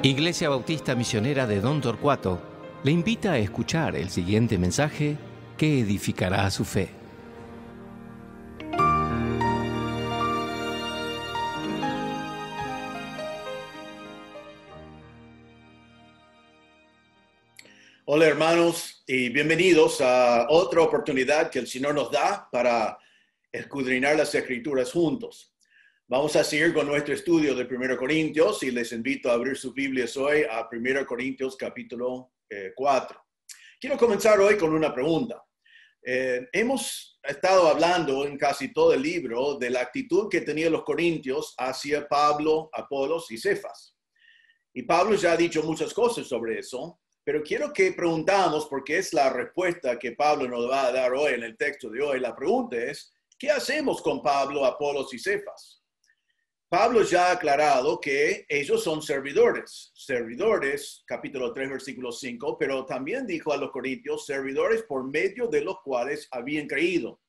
Iglesia Bautista Misionera de Don Torcuato le invita a escuchar el siguiente mensaje que edificará su fe. Hola hermanos y bienvenidos a otra oportunidad que el Señor nos da para escudriñar las Escrituras juntos. Vamos a seguir con nuestro estudio de 1 Corintios y les invito a abrir sus Biblias hoy a 1 Corintios capítulo 4. Quiero comenzar hoy con una pregunta. Hemos estado hablando en casi todo el libro de la actitud que tenían los corintios hacia Pablo, Apolos y Cefas. Y Pablo ya ha dicho muchas cosas sobre eso, pero quiero que preguntamos, porque es la respuesta que Pablo nos va a dar hoy en el texto de hoy. La pregunta es, ¿qué hacemos con Pablo, Apolos y Cefas? Pablo ya ha aclarado que ellos son servidores, capítulo 3, versículo 5, pero también dijo a los corintios, servidores por medio de los cuales habían creído.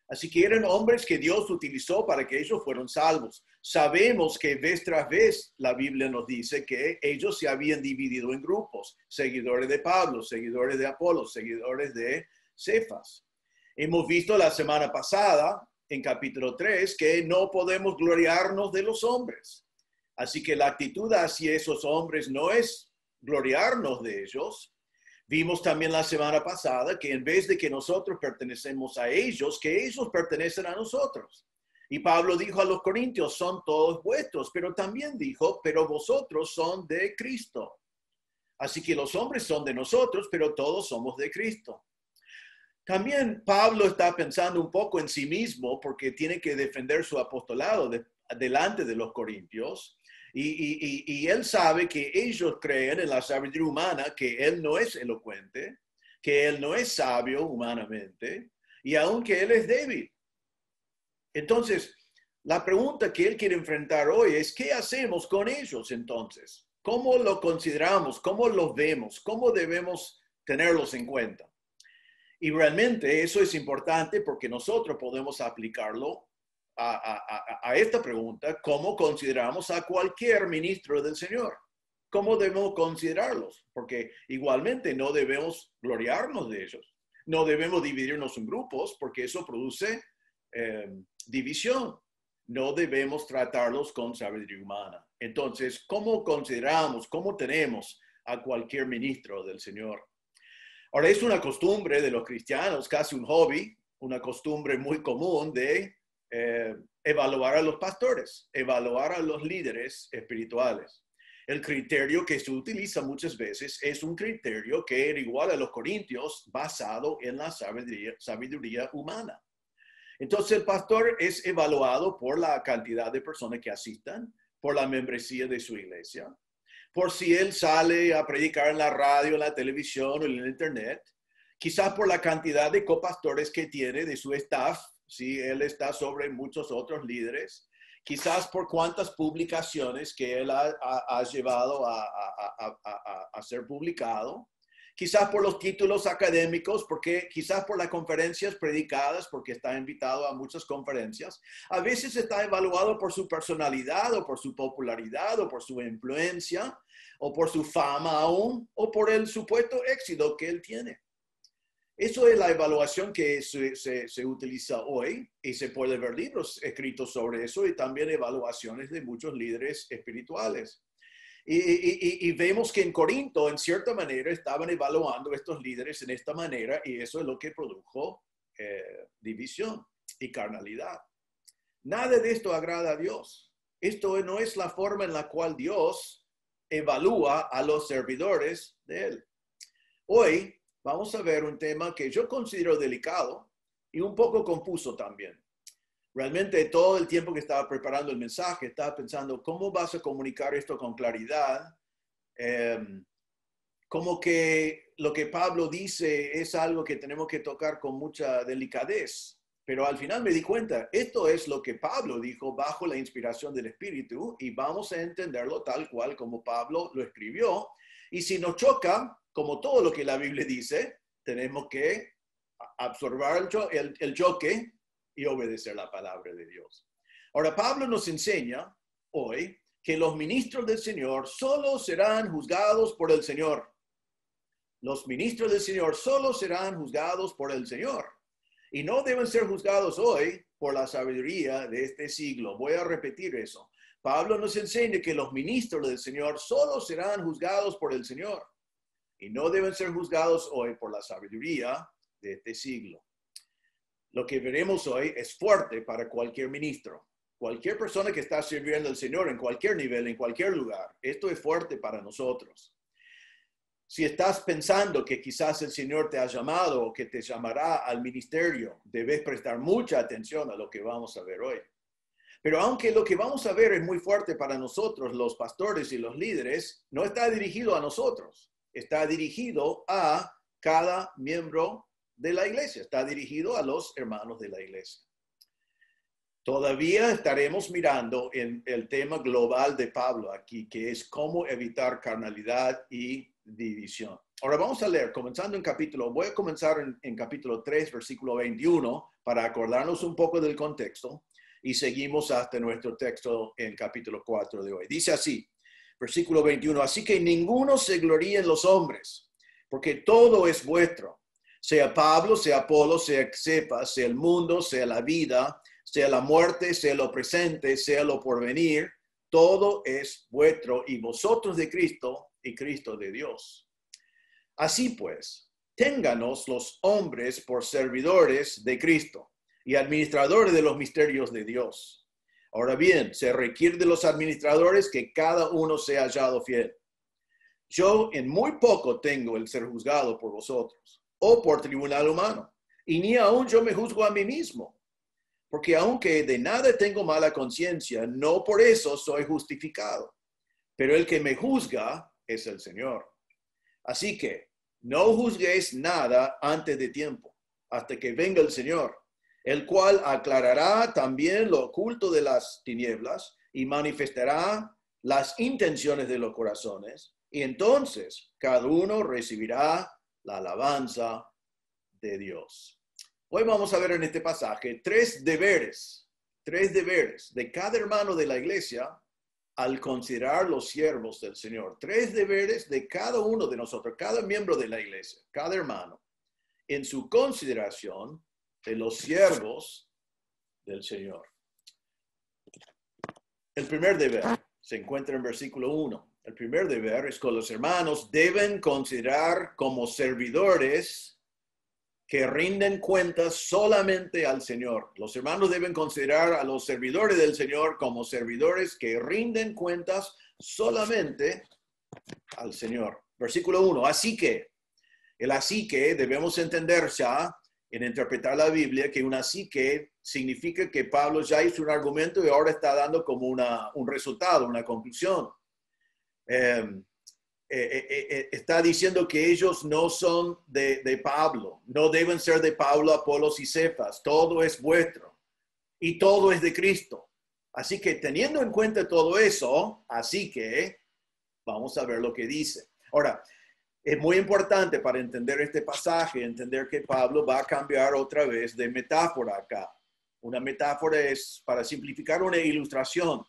Así que eran hombres que Dios utilizó para que ellos fueran salvos. Sabemos que vez tras vez la Biblia nos dice que ellos se habían dividido en grupos, seguidores de Pablo, seguidores de Apolos, seguidores de Cefas. Hemos visto la semana pasada, en capítulo 3, que no podemos gloriarnos de los hombres. Así que la actitud hacia esos hombres no es gloriarnos de ellos. Vimos también la semana pasada que en vez de que nosotros pertenecemos a ellos, que ellos pertenecen a nosotros. Y Pablo dijo a los corintios, son todos vuestros, pero también dijo, pero vosotros son de Cristo. Así que los hombres son de nosotros, pero todos somos de Cristo. También Pablo está pensando un poco en sí mismo porque tiene que defender su apostolado delante de los corintios y él sabe que ellos creen en la sabiduría humana, que él no es elocuente, que él no es sabio humanamente y aunque él es débil. Entonces, la pregunta que él quiere enfrentar hoy es, ¿qué hacemos con ellos entonces? ¿Cómo lo consideramos? ¿Cómo los vemos? ¿Cómo debemos tenerlos en cuenta? Y realmente eso es importante porque nosotros podemos aplicarlo a esta pregunta, ¿cómo consideramos a cualquier ministro del Señor? ¿Cómo debemos considerarlos? Porque igualmente no debemos gloriarnos de ellos. No debemos dividirnos en grupos porque eso produce división. No debemos tratarlos con sabiduría humana. Entonces, ¿cómo consideramos, cómo tenemos a cualquier ministro del Señor? Ahora, es una costumbre de los cristianos, casi un hobby, una costumbre muy común de evaluar a los pastores, evaluar a los líderes espirituales. El criterio que se utiliza muchas veces es un criterio que era igual a los corintios, basado en la sabiduría humana. Entonces, el pastor es evaluado por la cantidad de personas que asistan, por la membresía de su iglesia, por si él sale a predicar en la radio, en la televisión o en el internet, quizás por la cantidad de copastores que tiene de su staff, si él está sobre muchos otros líderes, quizás por cuántas publicaciones que él ha llevado a ser publicado, quizás por los títulos académicos, quizás por las conferencias predicadas, porque está invitado a muchas conferencias. A veces está evaluado por su personalidad o por su popularidad o por su influencia o por su fama aún o por el supuesto éxito que él tiene. Eso es la evaluación que se utiliza hoy y se puede ver libros escritos sobre eso y también evaluaciones de muchos líderes espirituales. Y vemos que en Corinto, en cierta manera, estaban evaluando estos líderes en esta manera y eso es lo que produjo división y carnalidad. Nada de esto agrada a Dios. Esto no es la forma en la cual Dios evalúa a los servidores de Él. Hoy vamos a ver un tema que yo considero delicado y un poco confuso también. Realmente todo el tiempo que estaba preparando el mensaje, estaba pensando, ¿cómo vas a comunicar esto con claridad? Como que lo que Pablo dice es algo que tenemos que tocar con mucha delicadez. Pero al final me di cuenta, esto es lo que Pablo dijo bajo la inspiración del Espíritu y vamos a entenderlo tal cual como Pablo lo escribió. Y si nos choca, como todo lo que la Biblia dice, tenemos que absorber el choque y obedecer la palabra de Dios. Ahora, Pablo nos enseña hoy que los ministros del Señor solo serán juzgados por el Señor. Los ministros del Señor solo serán juzgados por el Señor. Y no deben ser juzgados hoy por la sabiduría de este siglo. Voy a repetir eso. Pablo nos enseña que los ministros del Señor solo serán juzgados por el Señor. Y no deben ser juzgados hoy por la sabiduría de este siglo. Lo que veremos hoy es fuerte para cualquier ministro. Cualquier persona que está sirviendo al Señor en cualquier nivel, en cualquier lugar. Esto es fuerte para nosotros. Si estás pensando que quizás el Señor te ha llamado o que te llamará al ministerio, debes prestar mucha atención a lo que vamos a ver hoy. Pero aunque lo que vamos a ver es muy fuerte para nosotros, los pastores y los líderes, no está dirigido a nosotros. Está dirigido a cada miembro de la iglesia. Está dirigido a los hermanos de la iglesia. Todavía estaremos mirando en el tema global de Pablo aquí, que es cómo evitar carnalidad y división. Ahora vamos a leer, voy a comenzar en capítulo 3, versículo 21, para acordarnos un poco del contexto, y seguimos hasta nuestro texto en capítulo 4 de hoy. Dice así, versículo 21, así que ninguno se gloríe en los hombres, porque todo es vuestro, sea Pablo, sea Apolo, sea Cefas, sea el mundo, sea la vida, sea la muerte, sea lo presente, sea lo porvenir, todo es vuestro, y vosotros de Cristo, y Cristo de Dios. Así pues, ténganos los hombres por servidores de Cristo y administradores de los misterios de Dios. Ahora bien, se requiere de los administradores que cada uno sea hallado fiel. Yo en muy poco tengo el ser juzgado por vosotros, o por tribunal humano, y ni aún yo me juzgo a mí mismo. Porque aunque de nada tengo mala conciencia, no por eso soy justificado. Pero el que me juzga es el Señor. Así que no juzguéis nada antes de tiempo, hasta que venga el Señor, el cual aclarará también lo oculto de las tinieblas y manifestará las intenciones de los corazones. Y entonces cada uno recibirá la alabanza de Dios. Hoy vamos a ver en este pasaje tres deberes de cada hermano de la iglesia al considerar los siervos del Señor. Tres deberes de cada uno de nosotros, cada miembro de la iglesia, cada hermano, en su consideración de los siervos del Señor. El primer deber se encuentra en versículo 1. El primer deber es que los hermanos deben considerar como servidores que rinden cuentas solamente al Señor. Los hermanos deben considerar a los servidores del Señor como servidores que rinden cuentas solamente al Señor. Versículo 1. Así que debemos entender ya en interpretar la Biblia que un así que significa que Pablo ya hizo un argumento y ahora está dando como un resultado, una conclusión. Está diciendo que ellos no son de Pablo, no deben ser de Pablo, Apolos y Cefas, todo es vuestro y todo es de Cristo. Así que teniendo en cuenta todo eso, así que vamos a ver lo que dice. Ahora, es muy importante para entender este pasaje, entender que Pablo va a cambiar otra vez de metáfora acá. Una metáfora es, para simplificar, una ilustración.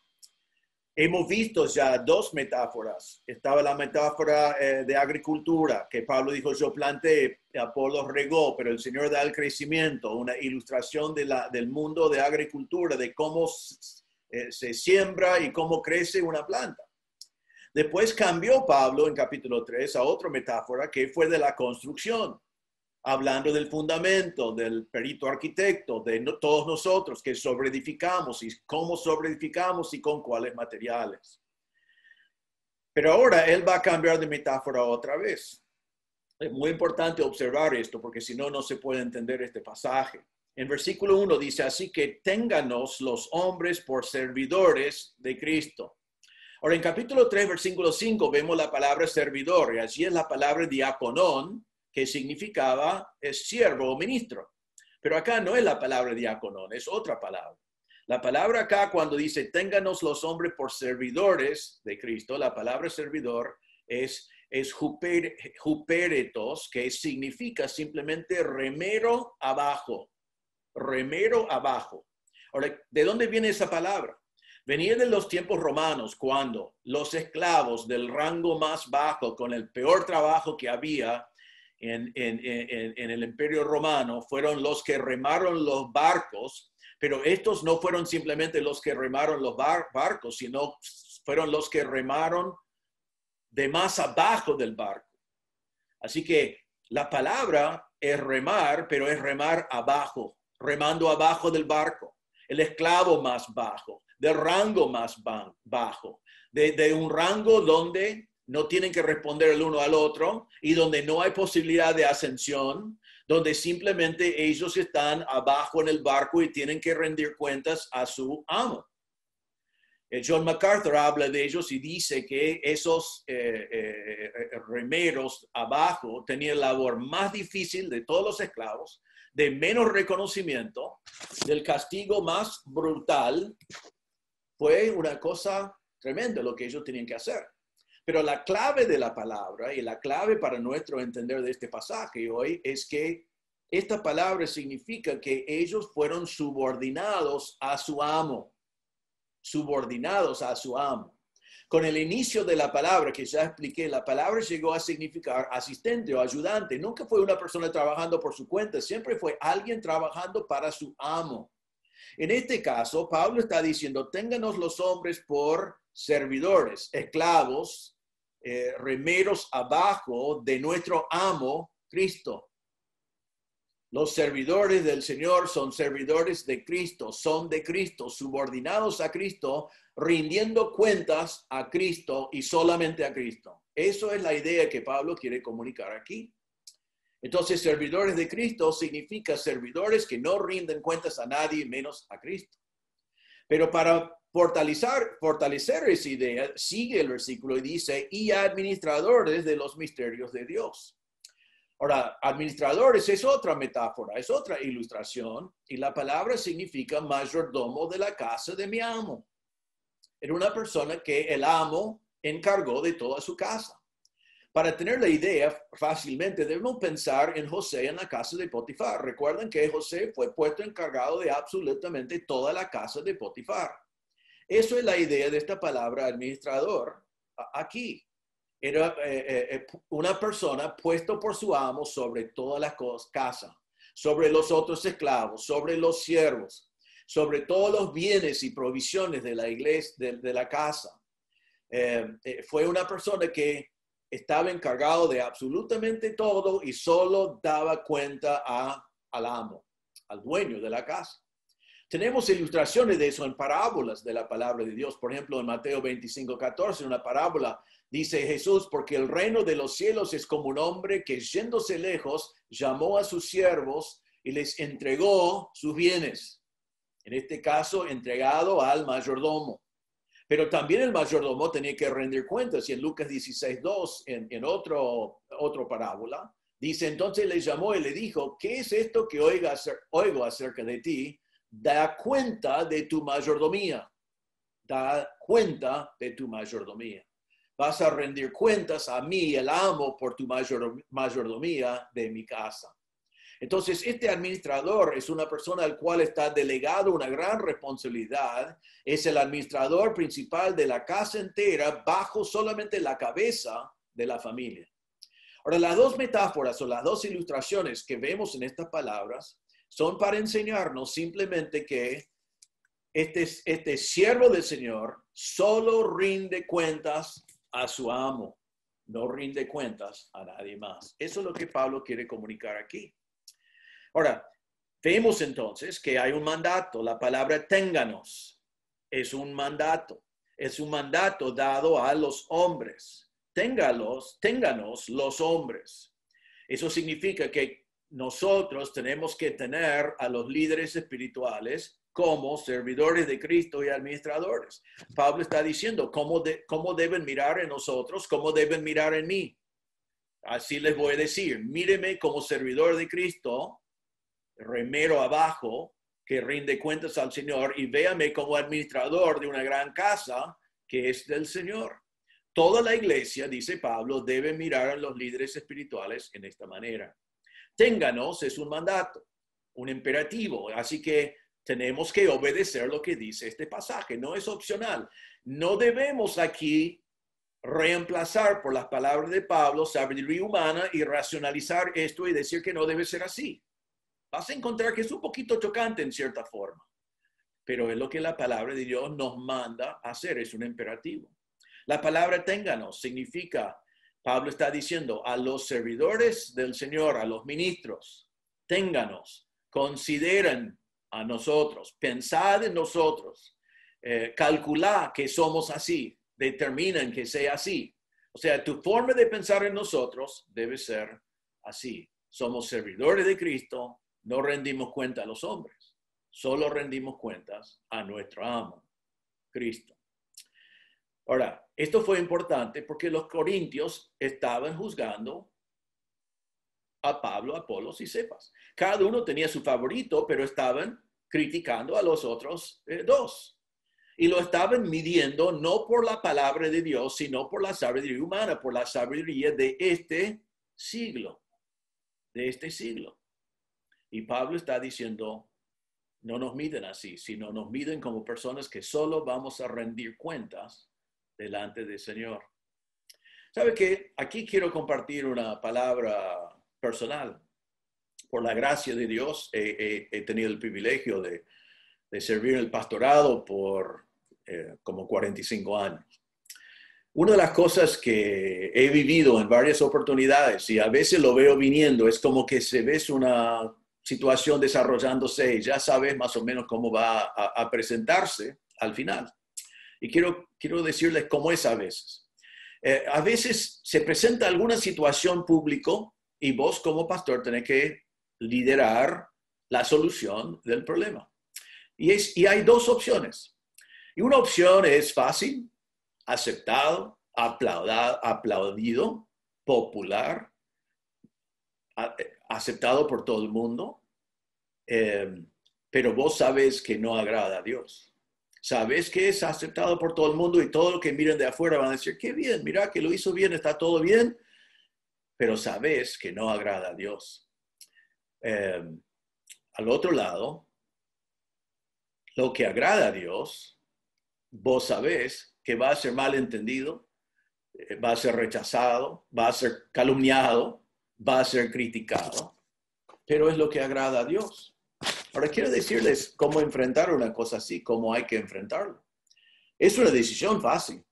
Hemos visto ya dos metáforas. Estaba la metáfora de agricultura, que Pablo dijo, yo planté, Apolo regó, pero el Señor da el crecimiento. Una ilustración del mundo de agricultura, de cómo se siembra y cómo crece una planta. Después cambió Pablo en capítulo 3 a otra metáfora que fue de la construcción, hablando del fundamento, del perito arquitecto, de todos nosotros que sobreedificamos y cómo sobreedificamos y con cuáles materiales. Pero ahora él va a cambiar de metáfora otra vez. Es muy importante observar esto porque si no, no se puede entender este pasaje. En versículo 1 dice, así que ténganos los hombres por servidores de Cristo. Ahora, en capítulo 3, versículo 5, vemos la palabra servidor, y allí es la palabra diaconón, que significaba siervo o ministro. Pero acá no es la palabra diaconón, es otra palabra. La palabra acá, cuando dice, ténganos los hombres por servidores de Cristo, la palabra servidor es jupéretos, que significa simplemente remero abajo. Remero abajo. Ahora, ¿de dónde viene esa palabra? Venía de los tiempos romanos cuando los esclavos del rango más bajo, con el peor trabajo que había en el Imperio Romano, fueron los que remaron los barcos, pero estos no fueron simplemente los que remaron los barcos, sino fueron los que remaron de más abajo del barco. Así que la palabra es remar, pero es remar abajo, remando abajo del barco, el esclavo más bajo, del rango más bajo, de un rango donde no tienen que responder el uno al otro y donde no hay posibilidad de ascensión, donde simplemente ellos están abajo en el barco y tienen que rendir cuentas a su amo. John MacArthur habla de ellos y dice que esos remeros abajo tenían la labor más difícil de todos los esclavos, de menos reconocimiento, del castigo más brutal. Fue una cosa tremenda lo que ellos tenían que hacer. Pero la clave de la palabra y la clave para nuestro entender de este pasaje hoy es que esta palabra significa que ellos fueron subordinados a su amo. Subordinados a su amo. Con el inicio de la palabra que ya expliqué, la palabra llegó a significar asistente o ayudante. Nunca fue una persona trabajando por su cuenta, siempre fue alguien trabajando para su amo. En este caso, Pablo está diciendo, ténganos los hombres por servidores, esclavos, remeros abajo de nuestro amo, Cristo. Los servidores del Señor son servidores de Cristo, son de Cristo, subordinados a Cristo, rindiendo cuentas a Cristo y solamente a Cristo. Eso es la idea que Pablo quiere comunicar aquí. Entonces, servidores de Cristo significa servidores que no rinden cuentas a nadie menos a Cristo. Pero para fortalecer esa idea, sigue el versículo y dice, y administradores de los misterios de Dios. Ahora, administradores es otra metáfora, es otra ilustración, y la palabra significa mayordomo de la casa de mi amo. Era una persona que el amo encargó de toda su casa. Para tener la idea fácilmente, debemos pensar en José en la casa de Potifar. Recuerden que José fue puesto encargado de absolutamente toda la casa de Potifar. Eso es la idea de esta palabra administrador aquí. Era una persona puesto por su amo sobre toda la casa, sobre los otros esclavos, sobre los siervos, sobre todos los bienes y provisiones de la iglesia, de la casa. Fue una persona que estaba encargado de absolutamente todo y solo daba cuenta al amo, al dueño de la casa. Tenemos ilustraciones de eso en parábolas de la palabra de Dios. Por ejemplo, en Mateo 25:14, una parábola, dice Jesús, porque el reino de los cielos es como un hombre que yéndose lejos, llamó a sus siervos y les entregó sus bienes. En este caso, entregado al mayordomo. Pero también el mayordomo tenía que rendir cuentas. Y en Lucas 16:2, en otro parábola, dice, entonces le llamó y le dijo, ¿qué es esto que oigo acerca de ti? Da cuenta de tu mayordomía. Da cuenta de tu mayordomía. Vas a rendir cuentas a mí, el amo, por tu mayordomía de mi casa. Entonces, este administrador es una persona al cual está delegado una gran responsabilidad. Es el administrador principal de la casa entera bajo solamente la cabeza de la familia. Ahora, las dos metáforas o las dos ilustraciones que vemos en estas palabras son para enseñarnos simplemente que este siervo del Señor solo rinde cuentas a su amo, no rinde cuentas a nadie más. Eso es lo que Pablo quiere comunicar aquí. Ahora, vemos entonces que hay un mandato. La palabra ténganos es un mandato. Es un mandato dado a los hombres. Ténganos los hombres. Eso significa que nosotros tenemos que tener a los líderes espirituales como servidores de Cristo y administradores. Pablo está diciendo cómo deben mirar en nosotros, cómo deben mirar en mí. Así les voy a decir, míreme como servidor de Cristo, remero abajo, que rinde cuentas al Señor, y véame como administrador de una gran casa que es del Señor. Toda la iglesia, dice Pablo, debe mirar a los líderes espirituales en esta manera. Ténganos es un mandato, un imperativo. Así que Tenemos que obedecer lo que dice este pasaje, no es opcional. No debemos aquí reemplazar por las palabras de Pablo sabiduría humana y racionalizar esto y decir que no debe ser así. Vas a encontrar que es un poquito chocante en cierta forma, pero es lo que la palabra de Dios nos manda a hacer, es un imperativo. La palabra ténganos significa, Pablo está diciendo a los servidores del Señor, a los ministros, ténganos, consideren a nosotros, pensad en nosotros, calculad que somos así, determinen que sea así. O sea, tu forma de pensar en nosotros debe ser así. Somos servidores de Cristo, no rendimos cuenta a los hombres, solo rendimos cuentas a nuestro amo, Cristo. Ahora, esto fue importante porque los corintios estaban juzgando a Pablo, Apolos y Cefas. Cada uno tenía su favorito, pero estaban criticando a los otros dos. Y lo estaban midiendo no por la palabra de Dios, sino por la sabiduría humana, por la sabiduría de este siglo. Y Pablo está diciendo, no nos miden así, sino nos miden como personas que solo vamos a rendir cuentas delante del Señor. ¿Sabe qué? Aquí quiero compartir una palabra personal. Por la gracia de Dios, he tenido el privilegio de servir en el pastorado por como 45 años. Una de las cosas que he vivido en varias oportunidades, y a veces lo veo viniendo, es como que se ve una situación desarrollándose y ya sabes más o menos cómo va a presentarse al final. Y quiero decirles cómo es a veces. A veces se presenta alguna situación público y vos como pastor tenés que liderar la solución del problema. Y hay dos opciones. Y una opción es fácil, aceptado, aplaudido, popular, aceptado por todo el mundo, pero vos sabes que no agrada a Dios. Sabes que es aceptado por todo el mundo y todo lo que miren de afuera van a decir, qué bien, mira que lo hizo bien, está todo bien, pero sabes que no agrada a Dios. Al otro lado, lo que agrada a Dios, vos sabés que va a ser mal entendido, va a ser rechazado, va a ser calumniado, va a ser criticado, pero es lo que agrada a Dios. Ahora quiero decirles cómo enfrentar una cosa así, cómo hay que enfrentarlo. Es una decisión fácil.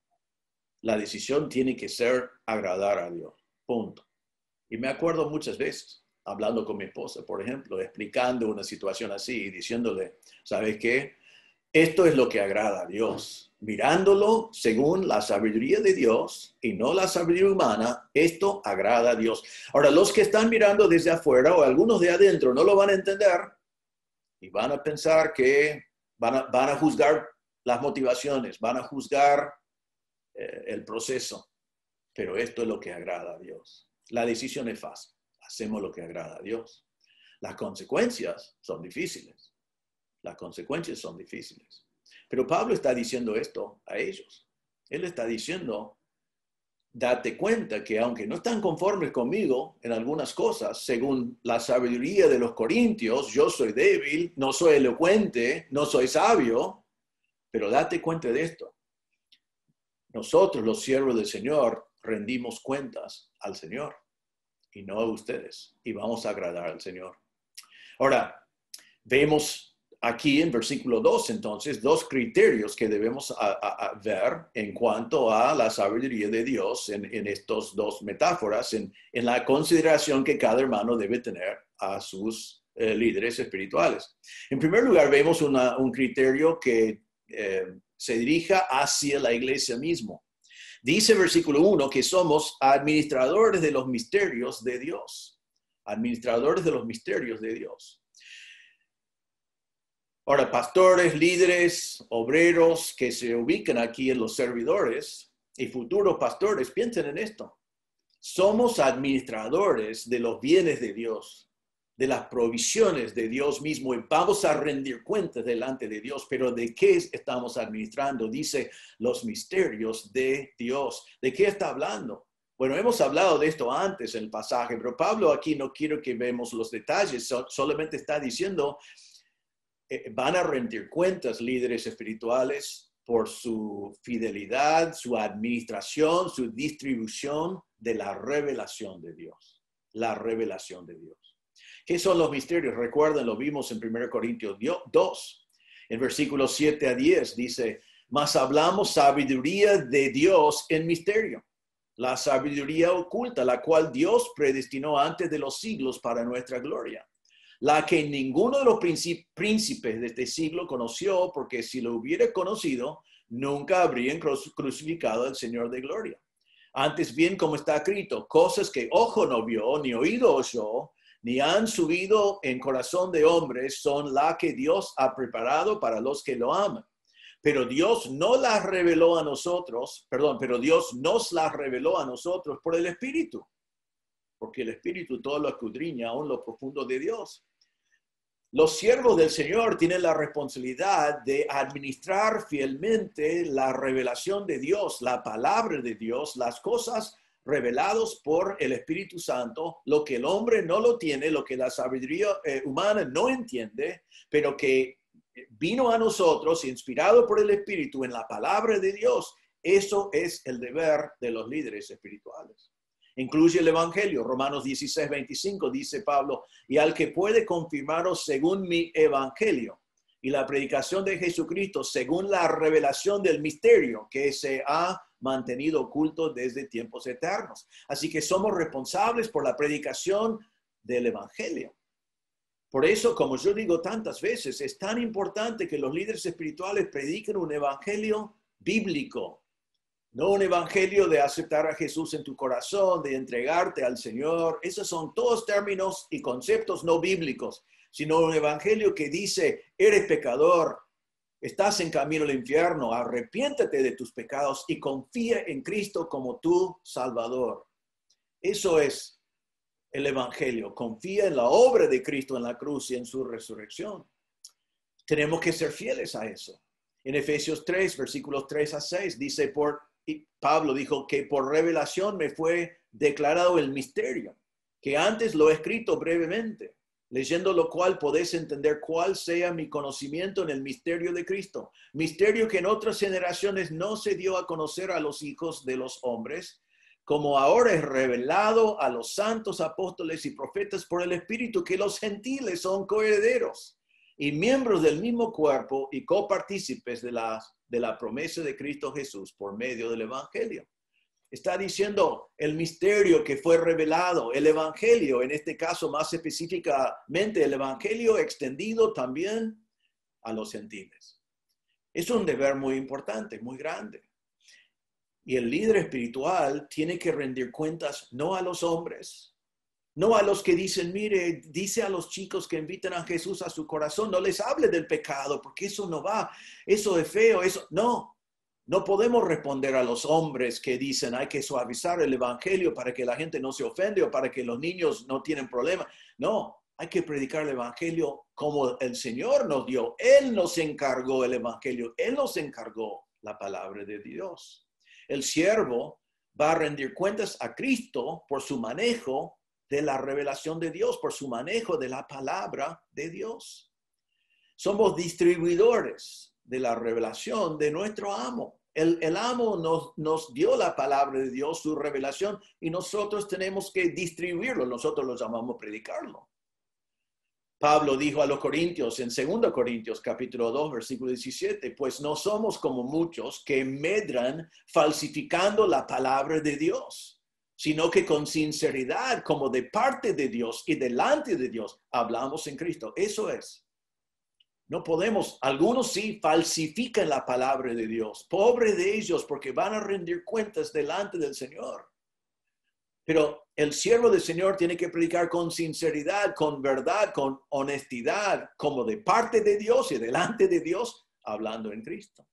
La decisión tiene que ser agradar a Dios, punto. Y me acuerdo muchas veces, hablando con mi esposa, por ejemplo, explicando una situación así y diciéndole, ¿sabes qué? Esto es lo que agrada a Dios. Mirándolo según la sabiduría de Dios y no la sabiduría humana, esto agrada a Dios. Ahora, los que están mirando desde afuera o algunos de adentro no lo van a entender y van a pensar que van a juzgar las motivaciones, van a juzgar el proceso. Pero esto es lo que agrada a Dios. La decisión es fácil. Hacemos lo que agrada a Dios. Las consecuencias son difíciles. Las consecuencias son difíciles. Pero Pablo está diciendo esto a ellos. Él está diciendo, date cuenta que aunque no están conformes conmigo en algunas cosas, según la sabiduría de los corintios, yo soy débil, no soy elocuente, no soy sabio, pero date cuenta de esto. Nosotros, los siervos del Señor, rendimos cuentas al Señor y no a ustedes, y vamos a agradar al Señor. Ahora, vemos aquí en versículo 2, entonces, dos criterios que debemos ver en cuanto a la sabiduría de Dios en estas dos metáforas, en la consideración que cada hermano debe tener a sus líderes espirituales. En primer lugar, vemos un criterio que se dirija hacia la iglesia mismo. Dice versículo 1 que somos administradores de los misterios de Dios. Administradores de los misterios de Dios. Ahora, pastores, líderes, obreros que se ubican aquí en los servidores y futuros pastores, piensen en esto. Somos administradores de los bienes de Dios, de las provisiones de Dios mismo, y vamos a rendir cuentas delante de Dios. Pero ¿de qué estamos administrando? Dice los misterios de Dios. ¿De qué está hablando? Bueno, hemos hablado de esto antes en el pasaje, pero Pablo aquí no quiere que vemos los detalles, solamente está diciendo van a rendir cuentas líderes espirituales por su fidelidad, su administración, su distribución de la revelación de Dios. La revelación de Dios. ¿Qué son los misterios? Recuerden, lo vimos en 1 Corintios 2. En versículos 7 a 10 dice, mas hablamos sabiduría de Dios en misterio. La sabiduría oculta, la cual Dios predestinó antes de los siglos para nuestra gloria. La que ninguno de los príncipes de este siglo conoció, porque si lo hubiera conocido, nunca habrían crucificado al Señor de gloria. Antes bien, como está escrito, cosas que ojo no vio, ni oído oyó, ni han subido en corazón de hombres, son las que Dios ha preparado para los que lo aman. Pero Dios no las reveló a nosotros, pero Dios nos las reveló a nosotros por el Espíritu, porque el Espíritu todo lo escudriña aún lo profundo de Dios. Los siervos del Señor tienen la responsabilidad de administrar fielmente la revelación de Dios, la palabra de Dios, las cosas reveladas por el Espíritu Santo, lo que el hombre no lo tiene, lo que la sabiduría humana no entiende, pero que vino a nosotros, inspirado por el Espíritu en la palabra de Dios. Eso es el deber de los líderes espirituales. Incluye el Evangelio. Romanos 16:25 dice Pablo, y al que puede confirmaros según mi Evangelio y la predicación de Jesucristo según la revelación del misterio que se ha mantenido oculto desde tiempos eternos. Así que somos responsables por la predicación del Evangelio. Por eso, como yo digo tantas veces, es tan importante que los líderes espirituales prediquen un evangelio bíblico, no un evangelio de aceptar a Jesús en tu corazón, de entregarte al Señor. Esos son todos términos y conceptos no bíblicos, sino un evangelio que dice, eres pecador, estás en camino al infierno, arrepiéntate de tus pecados y confía en Cristo como tu Salvador. Eso es el Evangelio. Confía en la obra de Cristo en la cruz y en su resurrección. Tenemos que ser fieles a eso. En Efesios 3, versículos 3 a 6, dice, Pablo dijo que por revelación me fue declarado el misterio, que antes lo he escrito brevemente, leyendo lo cual podéis entender cuál sea mi conocimiento en el misterio de Cristo. Misterio que en otras generaciones no se dio a conocer a los hijos de los hombres, como ahora es revelado a los santos apóstoles y profetas por el Espíritu, que los gentiles son coherederos y miembros del mismo cuerpo y copartícipes de la promesa de Cristo Jesús por medio del Evangelio. Está diciendo el misterio que fue revelado, el Evangelio, en este caso más específicamente el Evangelio extendido también a los gentiles. Es un deber muy importante, muy grande. Y el líder espiritual tiene que rendir cuentas no a los hombres, no a los que dicen, mire, dice a los chicos que invitan a Jesús a su corazón, no les hable del pecado, porque eso no va, eso es feo, eso no. No podemos responder a los hombres que dicen hay que suavizar el evangelio para que la gente no se ofende o para que los niños no tienen problemas. No, hay que predicar el evangelio como el Señor nos dio. Él nos encargó el evangelio, Él nos encargó la palabra de Dios. El siervo va a rendir cuentas a Cristo por su manejo de la revelación de Dios, por su manejo de la palabra de Dios. Somos distribuidores de la revelación de nuestro amo. El amo nos dio la palabra de Dios, su revelación, y nosotros tenemos que distribuirlo. Nosotros lo llamamos predicarlo. Pablo dijo a los Corintios en 2 Corintios capítulo 2 versículo 17, pues no somos como muchos que medran falsificando la palabra de Dios, sino que con sinceridad, como de parte de Dios y delante de Dios, hablamos en Cristo. Eso es. No podemos, algunos sí falsifican la palabra de Dios. Pobre de ellos porque van a rendir cuentas delante del Señor. Pero el siervo del Señor tiene que predicar con sinceridad, con verdad, con honestidad, como de parte de Dios y delante de Dios, hablando en Cristo.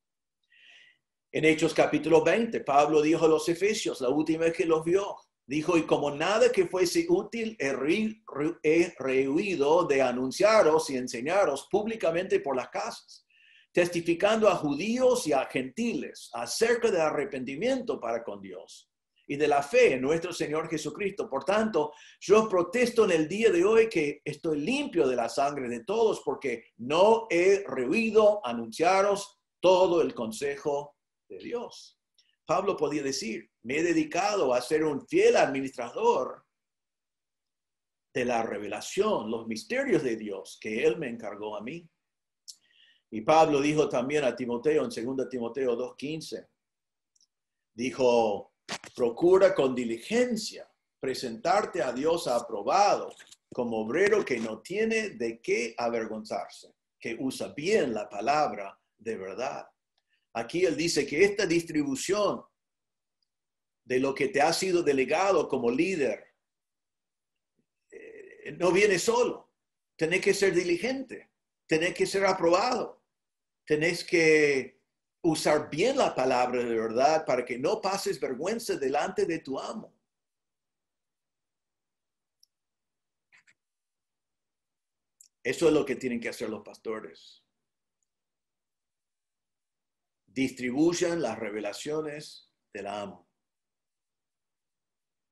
En Hechos capítulo 20, Pablo dijo a los Efesios, la última vez que los vio, dijo, y como nada que fuese útil he rehuido de anunciaros y enseñaros públicamente por las casas, testificando a judíos y a gentiles acerca del arrepentimiento para con Dios y de la fe en nuestro Señor Jesucristo. Por tanto, yo protesto en el día de hoy que estoy limpio de la sangre de todos porque no he rehuido anunciaros todo el consejo de Dios. Pablo podía decir, me he dedicado a ser un fiel administrador de la revelación, los misterios de Dios que Él me encargó a mí. Y Pablo dijo también a Timoteo en 2 Timoteo 2:15, dijo, procura con diligencia presentarte a Dios aprobado como obrero que no tiene de qué avergonzarse, que usa bien la palabra de verdad. Aquí él dice que esta distribución de lo que te ha sido delegado como líder no viene solo. Tenés que ser diligente, tenés que ser aprobado, tenés que usar bien la palabra de verdad para que no pases vergüenza delante de tu amo. Eso es lo que tienen que hacer los pastores. Distribuyan las revelaciones del amo.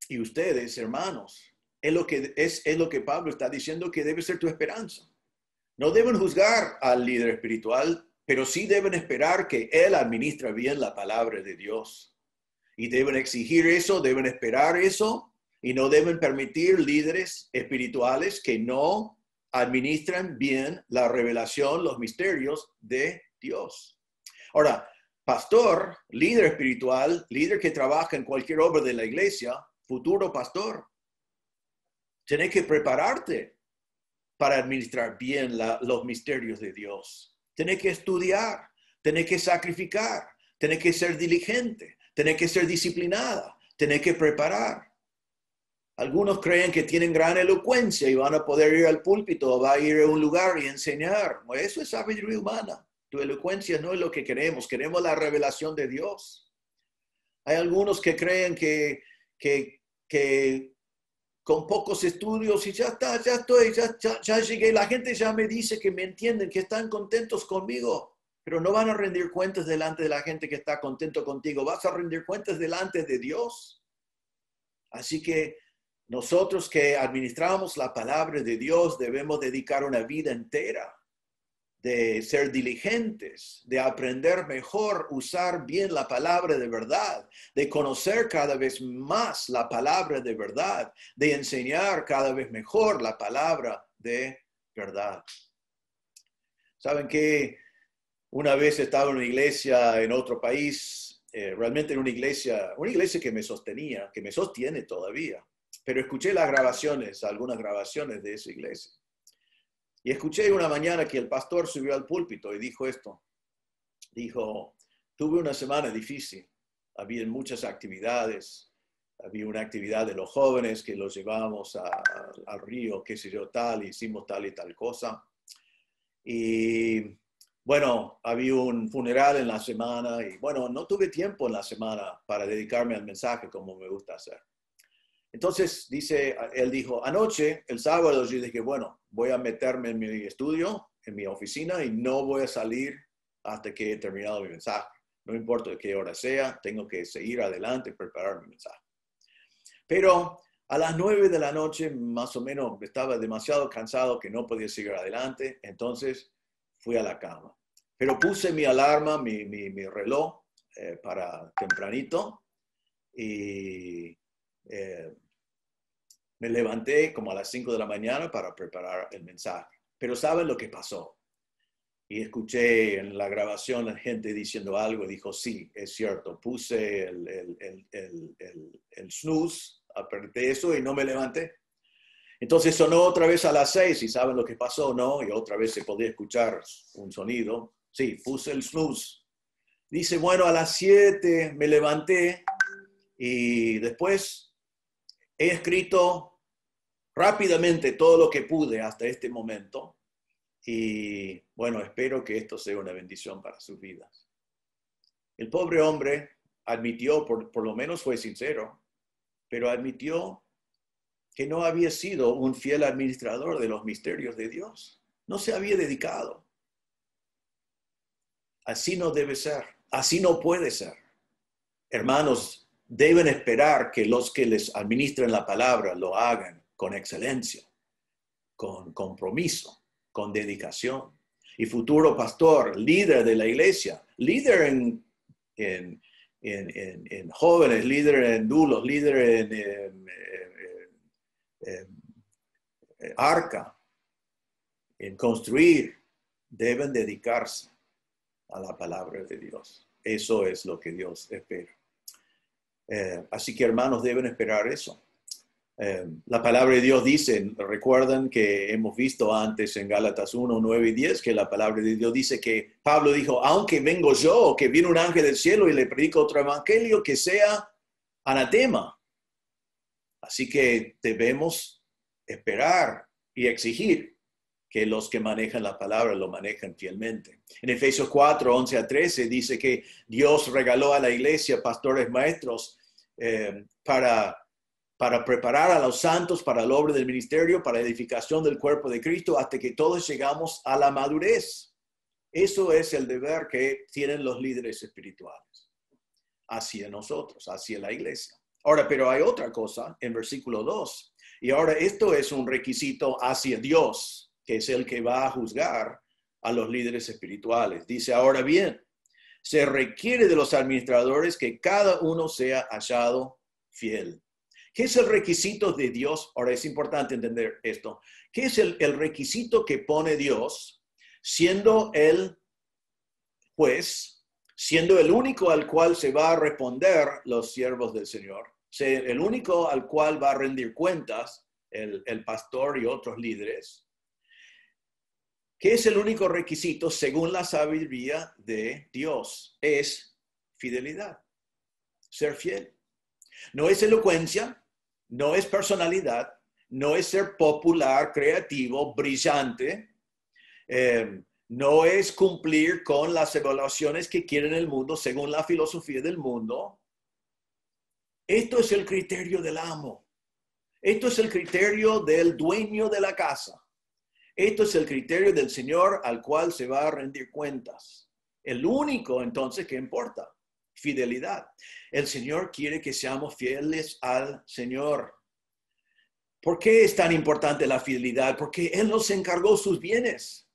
Y ustedes, hermanos, es lo que Pablo está diciendo que debe ser tu esperanza. No deben juzgar al líder espiritual, pero sí deben esperar que él administre bien la palabra de Dios. Y deben exigir eso, deben esperar eso, y no deben permitir líderes espirituales que no administran bien la revelación, los misterios de Dios. Ahora, pastor, líder espiritual, líder que trabaja en cualquier obra de la iglesia, futuro pastor, tienes que prepararte para administrar bien los misterios de Dios. Tienes que estudiar, tienes que sacrificar, tienes que ser diligente, tienes que ser disciplinada, tienes que preparar. Algunos creen que tienen gran elocuencia y van a poder ir al púlpito o va a ir a un lugar y enseñar. Eso es sabiduría humana. Tu elocuencia no es lo que queremos. Queremos la revelación de Dios. Hay algunos que creen que con pocos estudios y ya está, ya llegué. La gente ya me dice que me entienden, que están contentos conmigo, pero no van a rendir cuentas delante de la gente que está contento contigo. Vas a rendir cuentas delante de Dios. Así que nosotros que administramos la palabra de Dios debemos dedicar una vida entera de ser diligentes, de aprender mejor, usar bien la palabra de verdad, de conocer cada vez más la palabra de verdad, de enseñar cada vez mejor la palabra de verdad. ¿Saben qué? Una vez estaba en una iglesia en otro país, realmente en una iglesia que me sostenía, que me sostiene todavía, pero escuché algunas grabaciones de esa iglesia. Y escuché una mañana que el pastor subió al púlpito y dijo esto. Dijo, tuve una semana difícil. Había muchas actividades. Había una actividad de los jóvenes que los llevábamos al río, qué sé yo, hicimos tal y tal cosa. Y bueno, había un funeral en la semana y bueno, no tuve tiempo en la semana para dedicarme al mensaje como me gusta hacer. Entonces, él dijo, anoche, el sábado, yo dije, bueno, voy a meterme en mi estudio, en mi oficina, y no voy a salir hasta que he terminado mi mensaje. No importa de qué hora sea, tengo que seguir adelante y preparar mi mensaje. Pero a las 9 de la noche, más o menos, estaba demasiado cansado que no podía seguir adelante, entonces fui a la cama. Pero puse mi alarma, mi reloj para tempranito, y me levanté como a las 5 de la mañana para preparar el mensaje. Pero ¿saben lo que pasó? Y escuché en la grabación la gente diciendo algo. Dijo, sí, es cierto. Puse el snooze, apreté eso y no me levanté. Entonces sonó otra vez a las 6 y ¿saben lo que pasó? ¿No? Y otra vez se podía escuchar un sonido. Sí, puse el snooze. Dice, bueno, a las 7 me levanté y después he escrito rápidamente todo lo que pude hasta este momento y bueno, espero que esto sea una bendición para sus vidas. El pobre hombre admitió, por lo menos fue sincero, pero admitió que no había sido un fiel administrador de los misterios de Dios. No se había dedicado. Así no debe ser, así no puede ser. Hermanos, deben esperar que los que les administren la palabra lo hagan con excelencia, con compromiso, con dedicación. Y futuro pastor, líder de la iglesia, líder en jóvenes, líder en dulos, líder en arca, en construir, deben dedicarse a la palabra de Dios. Eso es lo que Dios espera. Así que hermanos, deben esperar eso. La palabra de Dios dice, recuerdan que hemos visto antes en Gálatas 1, 9 y 10, que la palabra de Dios dice que Pablo dijo, aunque vengo yo, o que viene un ángel del cielo y le predico otro evangelio, que sea anatema. Así que debemos esperar y exigir que los que manejan la palabra lo manejan fielmente. En Efesios 4, 11 a 13 dice que Dios regaló a la iglesia pastores maestros para preparar a los santos para el obra del ministerio, para la edificación del cuerpo de Cristo, hasta que todos llegamos a la madurez. Eso es el deber que tienen los líderes espirituales hacia nosotros, hacia la iglesia. Ahora, pero hay otra cosa en versículo 2. Y ahora esto es un requisito hacia Dios, que es el que va a juzgar a los líderes espirituales. Dice, ahora bien, se requiere de los administradores que cada uno sea hallado fiel. ¿Qué es el requisito de Dios? Ahora es importante entender esto. ¿Qué es el requisito que pone Dios siendo el juez, siendo el único al cual se va a responder los siervos del Señor? El único al cual va a rendir cuentas el pastor y otros líderes. ¿Qué es el único requisito según la sabiduría de Dios? Es fidelidad, ser fiel. No es elocuencia, no es personalidad, no es ser popular, creativo, brillante, no es cumplir con las evaluaciones que quieren el mundo según la filosofía del mundo. Esto es el criterio del amo. Esto es el criterio del dueño de la casa. Esto es el criterio del Señor al cual se va a rendir cuentas. El único entonces que importa. Fidelidad. El Señor quiere que seamos fieles al Señor. ¿Por qué es tan importante la fidelidad? Porque Él nos encargó sus bienes.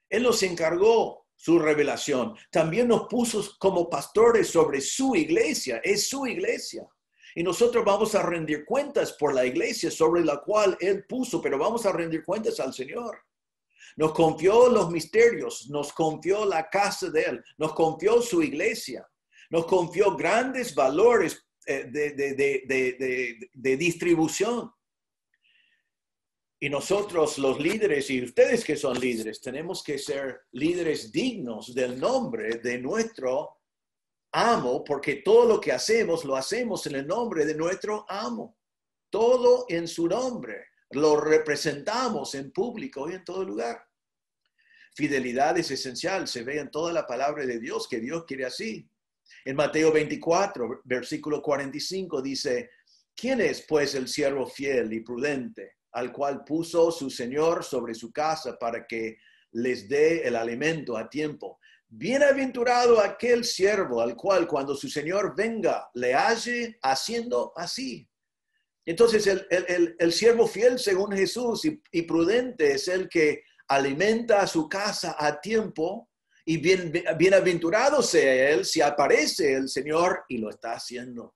Él nos encargó su revelación. También nos puso como pastores sobre su iglesia. Es su iglesia. Y nosotros vamos a rendir cuentas por la iglesia sobre la cual Él puso, pero vamos a rendir cuentas al Señor. Nos confió los misterios, nos confió la casa de Él, nos confió su iglesia. Nos confió grandes valores de distribución. Y nosotros, los líderes, y ustedes que son líderes, tenemos que ser líderes dignos del nombre de nuestro amo, porque todo lo que hacemos, lo hacemos en el nombre de nuestro amo. Todo en su nombre. Lo representamos en público y en todo lugar. Fidelidad es esencial. Se ve en toda la palabra de Dios que Dios quiere así. En Mateo 24, versículo 45 dice, ¿quién es pues el siervo fiel y prudente al cual puso su Señor sobre su casa para que les dé el alimento a tiempo? Bienaventurado aquel siervo al cual cuando su Señor venga le halle haciendo así. Entonces el siervo fiel según Jesús y prudente es el que alimenta a su casa a tiempo. Y bienaventurado sea él si aparece el Señor y lo está haciendo.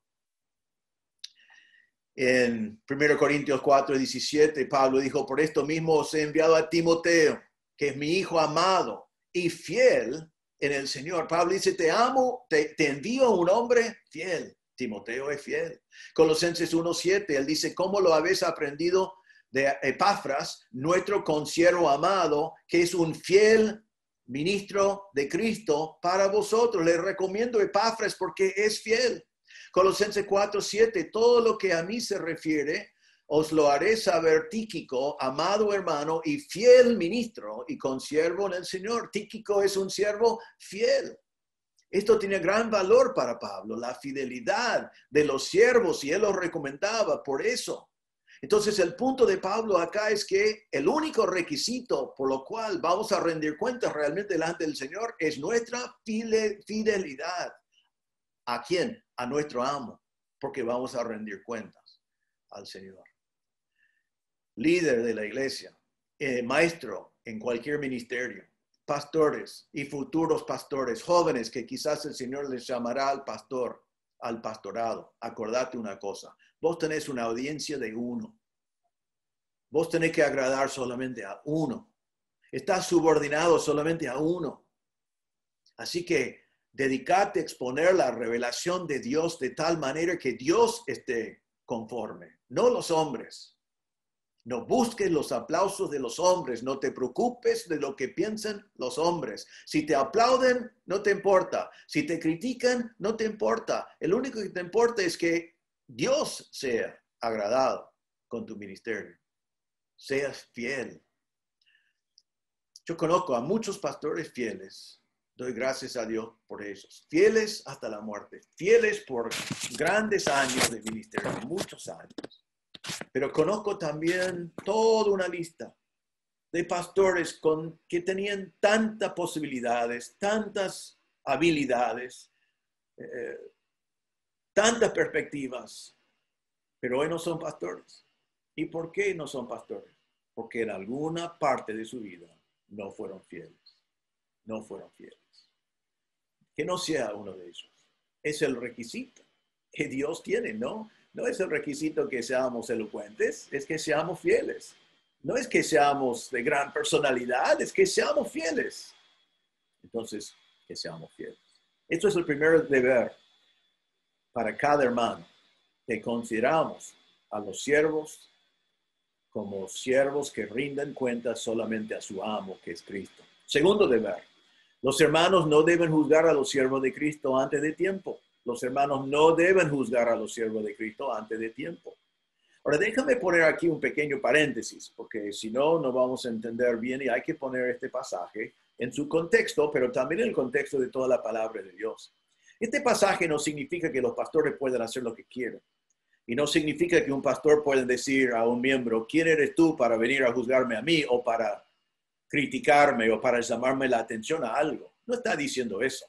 En 1 Corintios 4, 17, Pablo dijo, por esto mismo os he enviado a Timoteo, que es mi hijo amado y fiel en el Señor. Pablo dice, te amo, te envío a un hombre fiel. Timoteo es fiel. Colosenses 1, 7, él dice, ¿cómo lo habéis aprendido de Epafras, nuestro consiervo amado, que es un fiel ministro de Cristo para vosotros? Les recomiendo Epafras porque es fiel. Colosenses 4, 7, todo lo que a mí se refiere, os lo haré saber Tíquico, amado hermano y fiel ministro y consiervo en el Señor. Tíquico es un siervo fiel. Esto tiene gran valor para Pablo, la fidelidad de los siervos, y él los recomendaba por eso. Entonces el punto de Pablo acá es que el único requisito por lo cual vamos a rendir cuentas realmente delante del Señor es nuestra fidelidad. ¿A quién? A nuestro amo. porque vamos a rendir cuentas al Señor. Líder de la iglesia, maestro en cualquier ministerio, pastores y futuros pastores, jóvenes que quizás el Señor les llamará al pastorado. Acordate una cosa, vos tenés una audiencia de uno. Vos tenés que agradar solamente a uno. Estás subordinado solamente a uno. Así que dedicate a exponer la revelación de Dios de tal manera que Dios esté conforme, no los hombres. No busques los aplausos de los hombres, no te preocupes de lo que piensan los hombres. Si te aplauden, no te importa. Si te critican, no te importa. El único que te importa es que Dios sea agradado con tu ministerio. Seas fiel. Yo conozco a muchos pastores fieles. Doy gracias a Dios por ellos. Fieles hasta la muerte. Fieles por grandes años de ministerio, muchos años. Pero conozco también toda una lista de pastores que tenían tantas posibilidades, tantas habilidades, tantas perspectivas, pero hoy no son pastores. ¿Y por qué no son pastores? Porque en alguna parte de su vida no fueron fieles. No fueron fieles. Que no sea uno de ellos. Es el requisito que Dios tiene, ¿no? No es el requisito que seamos elocuentes, es que seamos fieles. No es que seamos de gran personalidad, es que seamos fieles. Entonces, que seamos fieles. Esto es el primer deber para cada hermano, que consideramos a los siervos como siervos que rinden cuentas solamente a su amo, que es Cristo. Segundo deber, los hermanos no deben juzgar a los siervos de Cristo antes de tiempo. Los hermanos no deben juzgar a los siervos de Cristo antes de tiempo. Ahora, déjame poner aquí un pequeño paréntesis, porque si no, no vamos a entender bien y hay que poner este pasaje en su contexto, pero también en el contexto de toda la palabra de Dios. Este pasaje no significa que los pastores puedan hacer lo que quieran. Y no significa que un pastor pueda decir a un miembro, ¿quién eres tú para venir a juzgarme a mí o para criticarme o para llamarme la atención a algo? No está diciendo eso.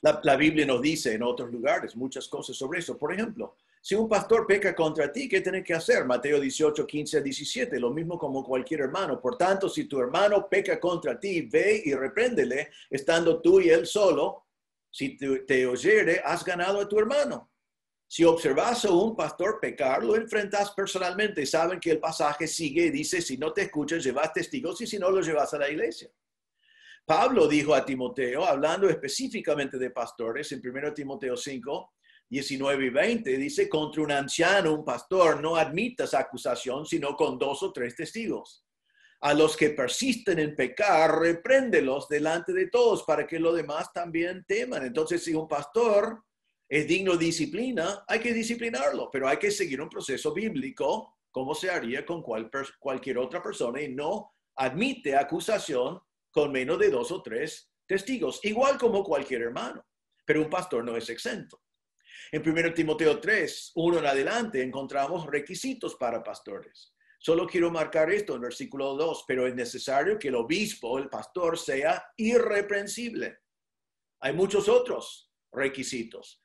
La Biblia nos dice en otros lugares muchas cosas sobre eso. Por ejemplo, si un pastor peca contra ti, ¿qué tienes que hacer? Mateo 18, 15 a 17, lo mismo como cualquier hermano. Por tanto, si tu hermano peca contra ti, ve y repréndele, estando tú y él solo. Si te oyere, has ganado a tu hermano. Si observas a un pastor pecar, lo enfrentas personalmente. Saben que el pasaje sigue y dice, si no te escuchas, llevas testigos y si no, los llevas a la iglesia. Pablo dijo a Timoteo, hablando específicamente de pastores, en 1 Timoteo 5, 19 y 20, dice, contra un anciano, un pastor, no admitas acusación, sino con 2 o 3 testigos. A los que persisten en pecar, repréndelos delante de todos, para que los demás también teman. Entonces, si un pastor es digno de disciplina, hay que disciplinarlo, pero hay que seguir un proceso bíblico, como se haría con cualquier otra persona, y no admite acusación con menos de 2 o 3 testigos, igual como cualquier hermano, pero un pastor no es exento. En 1 Timoteo 3, 1 en adelante, encontramos requisitos para pastores. Solo quiero marcar esto en versículo 2, pero es necesario que el obispo, el pastor, sea irreprensible. Hay muchos otros requisitos.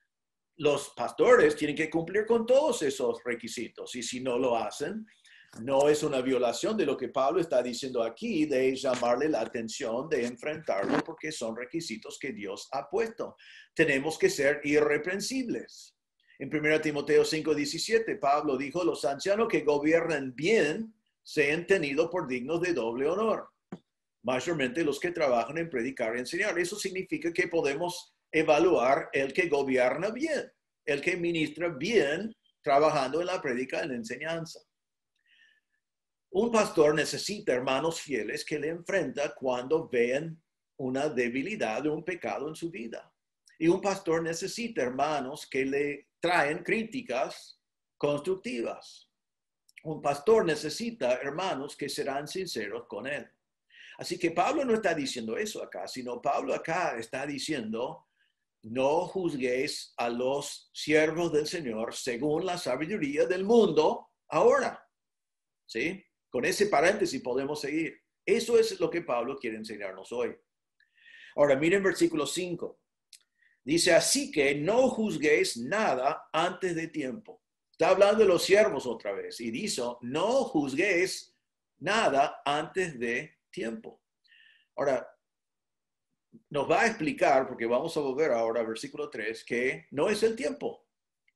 Los pastores tienen que cumplir con todos esos requisitos, y si no lo hacen, no es una violación de lo que Pablo está diciendo aquí, de llamarle la atención, de enfrentarlo, porque son requisitos que Dios ha puesto. Tenemos que ser irreprensibles. En 1 Timoteo 5:17, Pablo dijo, los ancianos que gobiernan bien sean tenidos por dignos de doble honor, mayormente los que trabajan en predicar y enseñar. Eso significa que podemos evaluar el que gobierna bien, el que ministra bien, trabajando en la prédica y en la enseñanza. Un pastor necesita hermanos fieles que le enfrentan cuando vean una debilidad o un pecado en su vida. Y un pastor necesita hermanos que le traen críticas constructivas. Un pastor necesita hermanos que serán sinceros con él. Así que Pablo no está diciendo eso acá, sino Pablo acá está diciendo, no juzguéis a los siervos del Señor según la sabiduría del mundo ahora. ¿Sí? Con ese paréntesis podemos seguir. Eso es lo que Pablo quiere enseñarnos hoy. Ahora, miren versículo 5. Dice, así que no juzguéis nada antes de tiempo. Está hablando de los siervos otra vez y dice, no juzguéis nada antes de tiempo. Ahora, nos va a explicar, porque vamos a volver ahora al versículo 3, que no es el tiempo.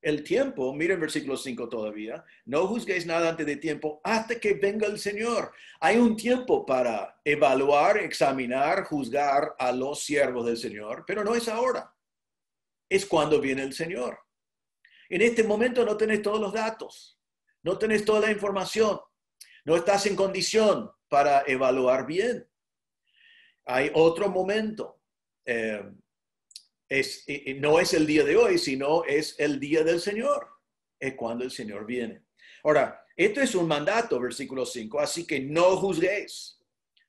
El tiempo, miren versículo 5 todavía, no juzguéis nada antes de tiempo hasta que venga el Señor. Hay un tiempo para evaluar, examinar, juzgar a los siervos del Señor, pero no es ahora. Es cuando viene el Señor. En este momento no tenés todos los datos, no tenés toda la información, no estás en condición para evaluar bien. Hay otro momento. No es el día de hoy, sino es el día del Señor. Es cuando el Señor viene. Ahora, esto es un mandato, versículo 5, así que no juzguéis.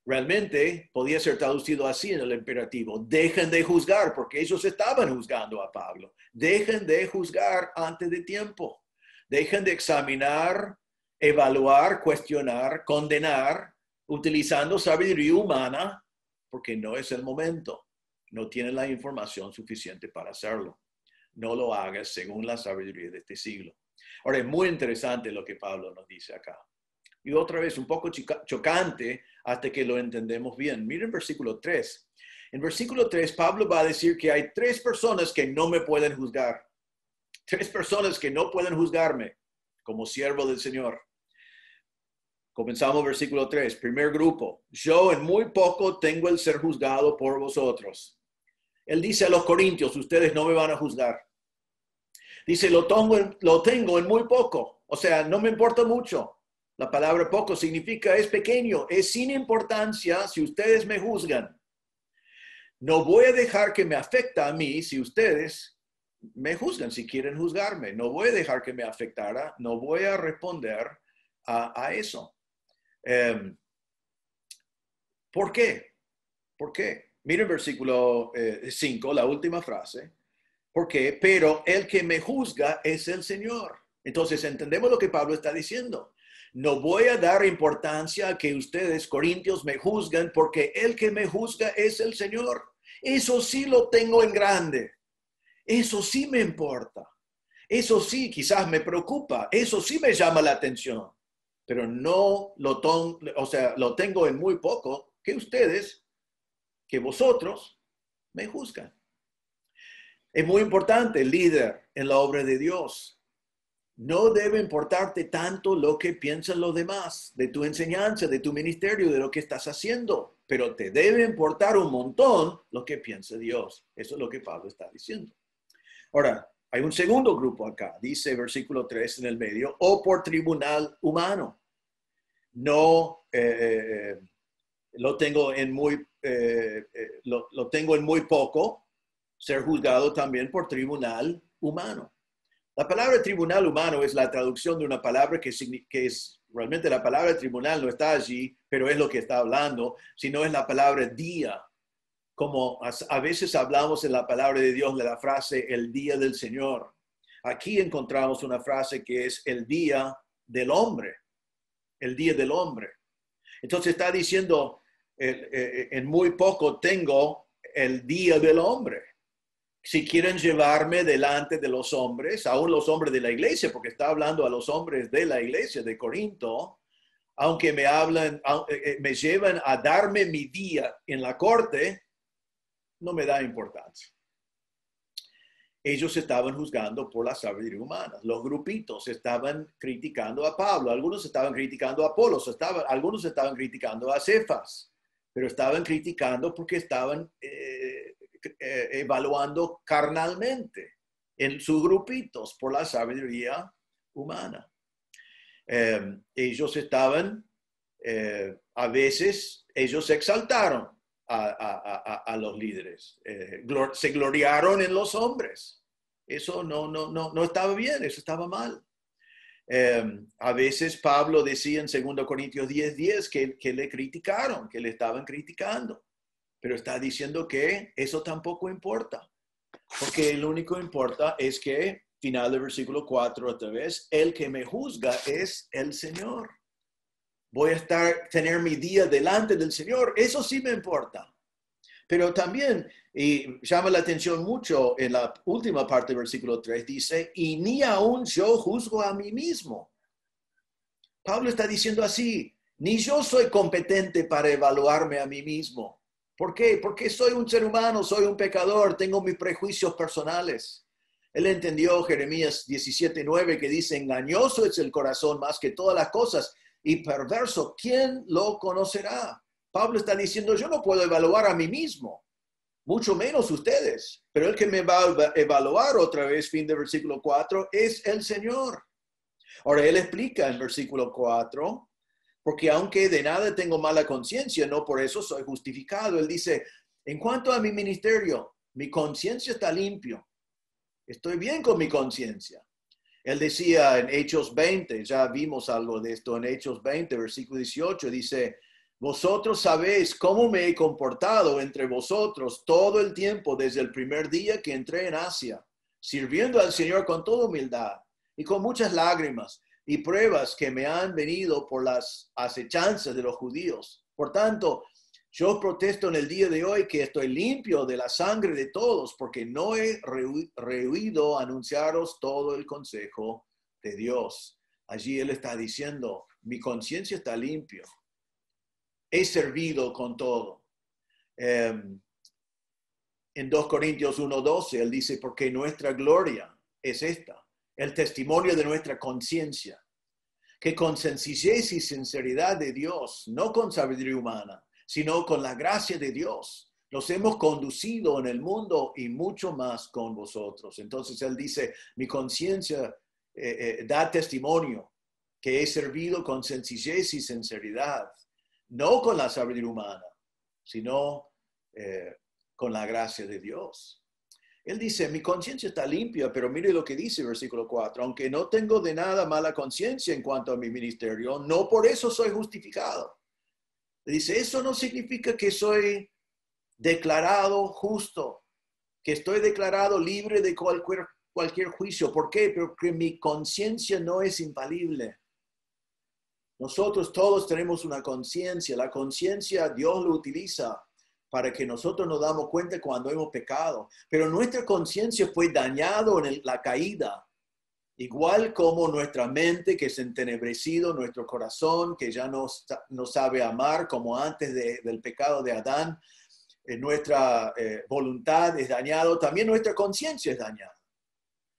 Realmente podía ser traducido así en el imperativo. Dejen de juzgar, porque ellos estaban juzgando a Pablo. Dejen de juzgar antes de tiempo. Dejen de examinar, evaluar, cuestionar, condenar, utilizando sabiduría humana, porque no es el momento. No tienen la información suficiente para hacerlo. No lo hagas según la sabiduría de este siglo. Ahora, es muy interesante lo que Pablo nos dice acá. Y otra vez, un poco chocante hasta que lo entendemos bien. Miren versículo 3. En versículo 3, Pablo va a decir que hay 3 personas que no me pueden juzgar. 3 personas que no pueden juzgarme como siervo del Señor. Comenzamos versículo 3. Primer grupo. Yo en muy poco tengo el ser juzgado por vosotros. Él dice a los corintios, ustedes no me van a juzgar. Dice, lo tengo en muy poco. O sea, no me importa mucho. La palabra poco significa es pequeño, es sin importancia si ustedes me juzgan. No voy a dejar que me afecte a mí si ustedes me juzgan, si quieren juzgarme. No voy a dejar que me afectara, no voy a responder a eso. ¿Por qué? ¿Por qué? Miren versículo 5, la última frase. ¿Por qué? Pero el que me juzga es el Señor. Entonces entendemos lo que Pablo está diciendo. No voy a dar importancia a que ustedes, corintios, me juzguen porque el que me juzga es el Señor. Eso sí lo tengo en grande. Eso sí me importa. Eso sí quizás me preocupa. Eso sí me llama la atención. Pero no lo tengo en muy poco que ustedes, que vosotros me juzgan. Es muy importante, líder en la obra de Dios. No debe importarte tanto lo que piensan los demás, de tu enseñanza, de tu ministerio, de lo que estás haciendo, pero te debe importar un montón lo que piensa Dios. Eso es lo que Pablo está diciendo. Ahora, hay un segundo grupo acá, dice versículo 3 en el medio, o por tribunal humano. No, lo tengo en muy poco, ser juzgado también por tribunal humano. La palabra tribunal humano es la traducción de una palabra que es realmente la palabra tribunal no está allí, pero es lo que está hablando, sino es la palabra día. Como a veces hablamos en la palabra de Dios de la frase el día del Señor. Aquí encontramos una frase que es el día del hombre. El día del hombre. Entonces está diciendo, en muy poco tengo el día del hombre. Si quieren llevarme delante de los hombres, aún los hombres de la iglesia, porque está hablando a los hombres de la iglesia de Corinto, aunque me llevan a darme mi día en la corte, no me da importancia. Ellos estaban juzgando por la sabiduría humana. Los grupitos estaban criticando a Pablo, algunos estaban criticando a Apolos, algunos estaban criticando a Cefas, pero estaban criticando porque estaban evaluando carnalmente en sus grupitos por la sabiduría humana. Ellos estaban, a veces, ellos exaltaron a los líderes, se gloriaron en los hombres. Eso no estaba bien, eso estaba mal. A veces Pablo decía en 2 Corintios 10:10 que le criticaron, que le estaban criticando. Pero está diciendo que eso tampoco importa. Porque lo único que importa es que, final del versículo 4 otra vez, el que me juzga es el Señor. Voy a tener mi día delante del Señor. Eso sí me importa. Pero también, y llama la atención mucho en la última parte del versículo 3, dice, y ni aún yo juzgo a mí mismo. Pablo está diciendo así, ni yo soy competente para evaluarme a mí mismo. ¿Por qué? Porque soy un ser humano, soy un pecador, tengo mis prejuicios personales. Él entendió Jeremías 17:9 que dice, engañoso es el corazón más que todas las cosas y perverso, ¿quién lo conocerá? Pablo está diciendo, yo no puedo evaluar a mí mismo, mucho menos ustedes, pero el que me va a evaluar otra vez, fin del versículo 4, es el Señor. Ahora, él explica en versículo 4, porque aunque de nada tengo mala conciencia, no por eso soy justificado. Él dice, en cuanto a mi ministerio, mi conciencia está limpio. Estoy bien con mi conciencia. Él decía en Hechos 20, ya vimos algo de esto en Hechos 20, versículo 18, dice, vosotros sabéis cómo me he comportado entre vosotros todo el tiempo desde el primer día que entré en Asia, sirviendo al Señor con toda humildad y con muchas lágrimas y pruebas que me han venido por las acechanzas de los judíos. Por tanto, yo protesto en el día de hoy que estoy limpio de la sangre de todos, porque no he rehuido anunciaros todo el consejo de Dios. Allí él está diciendo, mi conciencia está limpio. He servido con todo. En 2 Corintios 1:12, él dice, porque nuestra gloria es esta, el testimonio de nuestra conciencia, que con sencillez y sinceridad de Dios, no con sabiduría humana, sino con la gracia de Dios, los hemos conducido en el mundo y mucho más con vosotros. Entonces él dice, mi conciencia da testimonio que he servido con sencillez y sinceridad, no con la sabiduría humana, sino con la gracia de Dios. Él dice, mi conciencia está limpia, pero mire lo que dice versículo 4, aunque no tengo de nada mala conciencia en cuanto a mi ministerio, no por eso soy justificado. Dice, eso no significa que soy declarado justo, que estoy declarado libre de cualquier juicio. ¿Por qué? Porque mi conciencia no es infalible. Nosotros todos tenemos una conciencia. La conciencia Dios lo utiliza para que nosotros nos damos cuenta cuando hemos pecado. Pero nuestra conciencia fue dañada en la caída. Igual como nuestra mente que es entenebrecido, nuestro corazón que ya no sabe amar como antes del pecado de Adán, nuestra voluntad es dañada, también nuestra conciencia es dañada.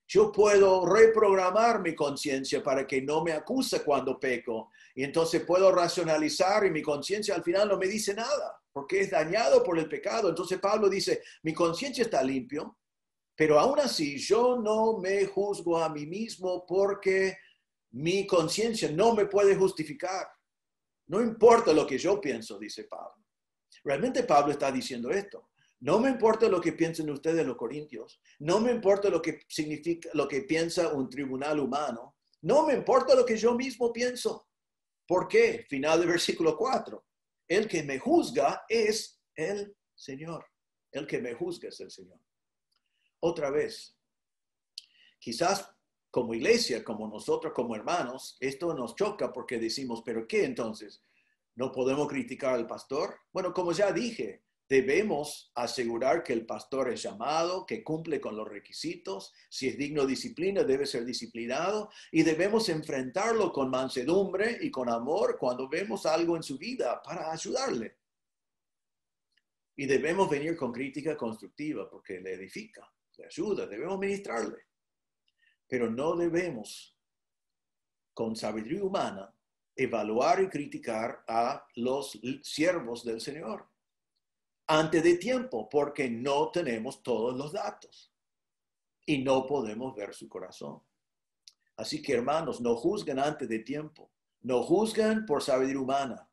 Yo puedo reprogramar mi conciencia para que no me acuse cuando peco y entonces puedo racionalizar y mi conciencia al final no me dice nada porque es dañado por el pecado. Entonces Pablo dice, mi conciencia está limpio. Pero aún así, yo no me juzgo a mí mismo porque mi conciencia no me puede justificar. No importa lo que yo pienso, dice Pablo. Realmente Pablo está diciendo esto. No me importa lo que piensen ustedes los corintios. No me importa lo que significa, lo que piensa un tribunal humano. No me importa lo que yo mismo pienso. ¿Por qué? Final del versículo 4. El que me juzga es el Señor. El que me juzga es el Señor. Otra vez, quizás como iglesia, como nosotros, como hermanos, esto nos choca porque decimos, ¿pero qué entonces? ¿No podemos criticar al pastor? Bueno, como ya dije, debemos asegurar que el pastor es llamado, que cumple con los requisitos, si es digno de disciplina, debe ser disciplinado y debemos enfrentarlo con mansedumbre y con amor cuando vemos algo en su vida para ayudarle. Y debemos venir con crítica constructiva porque le edifica. Le ayuda, debemos ministrarle, pero no debemos, con sabiduría humana, evaluar y criticar a los siervos del Señor antes de tiempo, porque no tenemos todos los datos y no podemos ver su corazón. Así que, hermanos, no juzguen antes de tiempo, no juzguen por sabiduría humana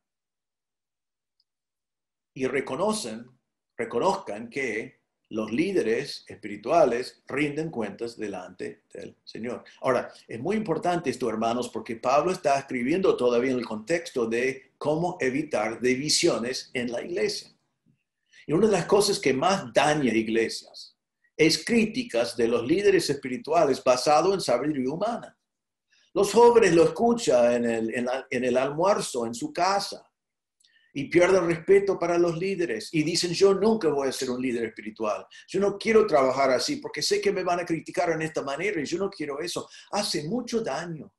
y reconozcan que los líderes espirituales rinden cuentas delante del Señor. Ahora, es muy importante esto, hermanos, porque Pablo está escribiendo todavía en el contexto de cómo evitar divisiones en la iglesia. Y una de las cosas que más daña iglesias es críticas de los líderes espirituales basado en sabiduría humana. Los jóvenes lo escuchan en el almuerzo, en su casa. y pierden respeto para los líderes y dicen, yo nunca voy a ser un líder espiritual. Yo no quiero trabajar así porque sé que me van a criticar en esta manera y yo no quiero eso. Hace mucho daño.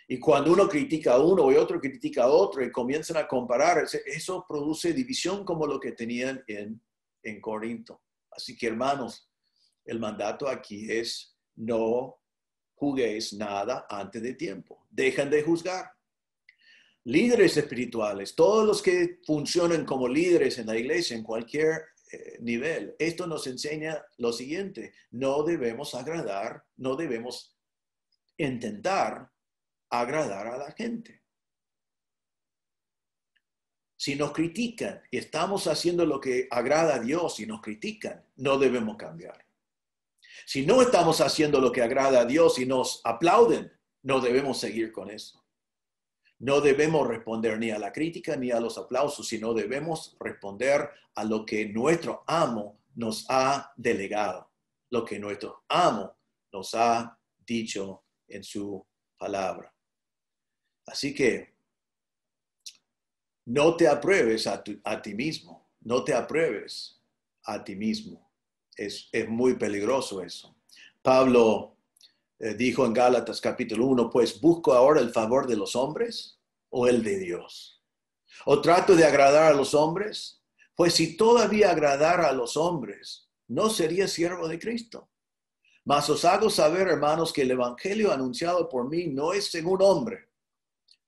Y cuando uno critica a uno y otro critica a otro y comienzan a comparar, eso produce división como lo que tenían en Corinto. Así que, hermanos, el mandato aquí es no juzguéis nada antes de tiempo. Dejan de juzgar. Líderes espirituales, todos los que funcionan como líderes en la iglesia, en cualquier nivel, esto nos enseña lo siguiente: no debemos agradar, no debemos intentar agradar a la gente. Si nos critican y estamos haciendo lo que agrada a Dios y nos critican, no debemos cambiar. Si no estamos haciendo lo que agrada a Dios y nos aplauden, no debemos seguir con eso. No debemos responder ni a la crítica ni a los aplausos, sino debemos responder a lo que nuestro amo nos ha delegado, lo que nuestro amo nos ha dicho en su palabra. Así que no te apruebes a ti mismo, no te apruebes a ti mismo. Es muy peligroso eso. Pablo dijo en Gálatas capítulo 1, pues ¿busco ahora el favor de los hombres o el de Dios? ¿O trato de agradar a los hombres? Pues si todavía agradara a los hombres, no sería siervo de Cristo. Mas os hago saber, hermanos, que el evangelio anunciado por mí no es según hombre,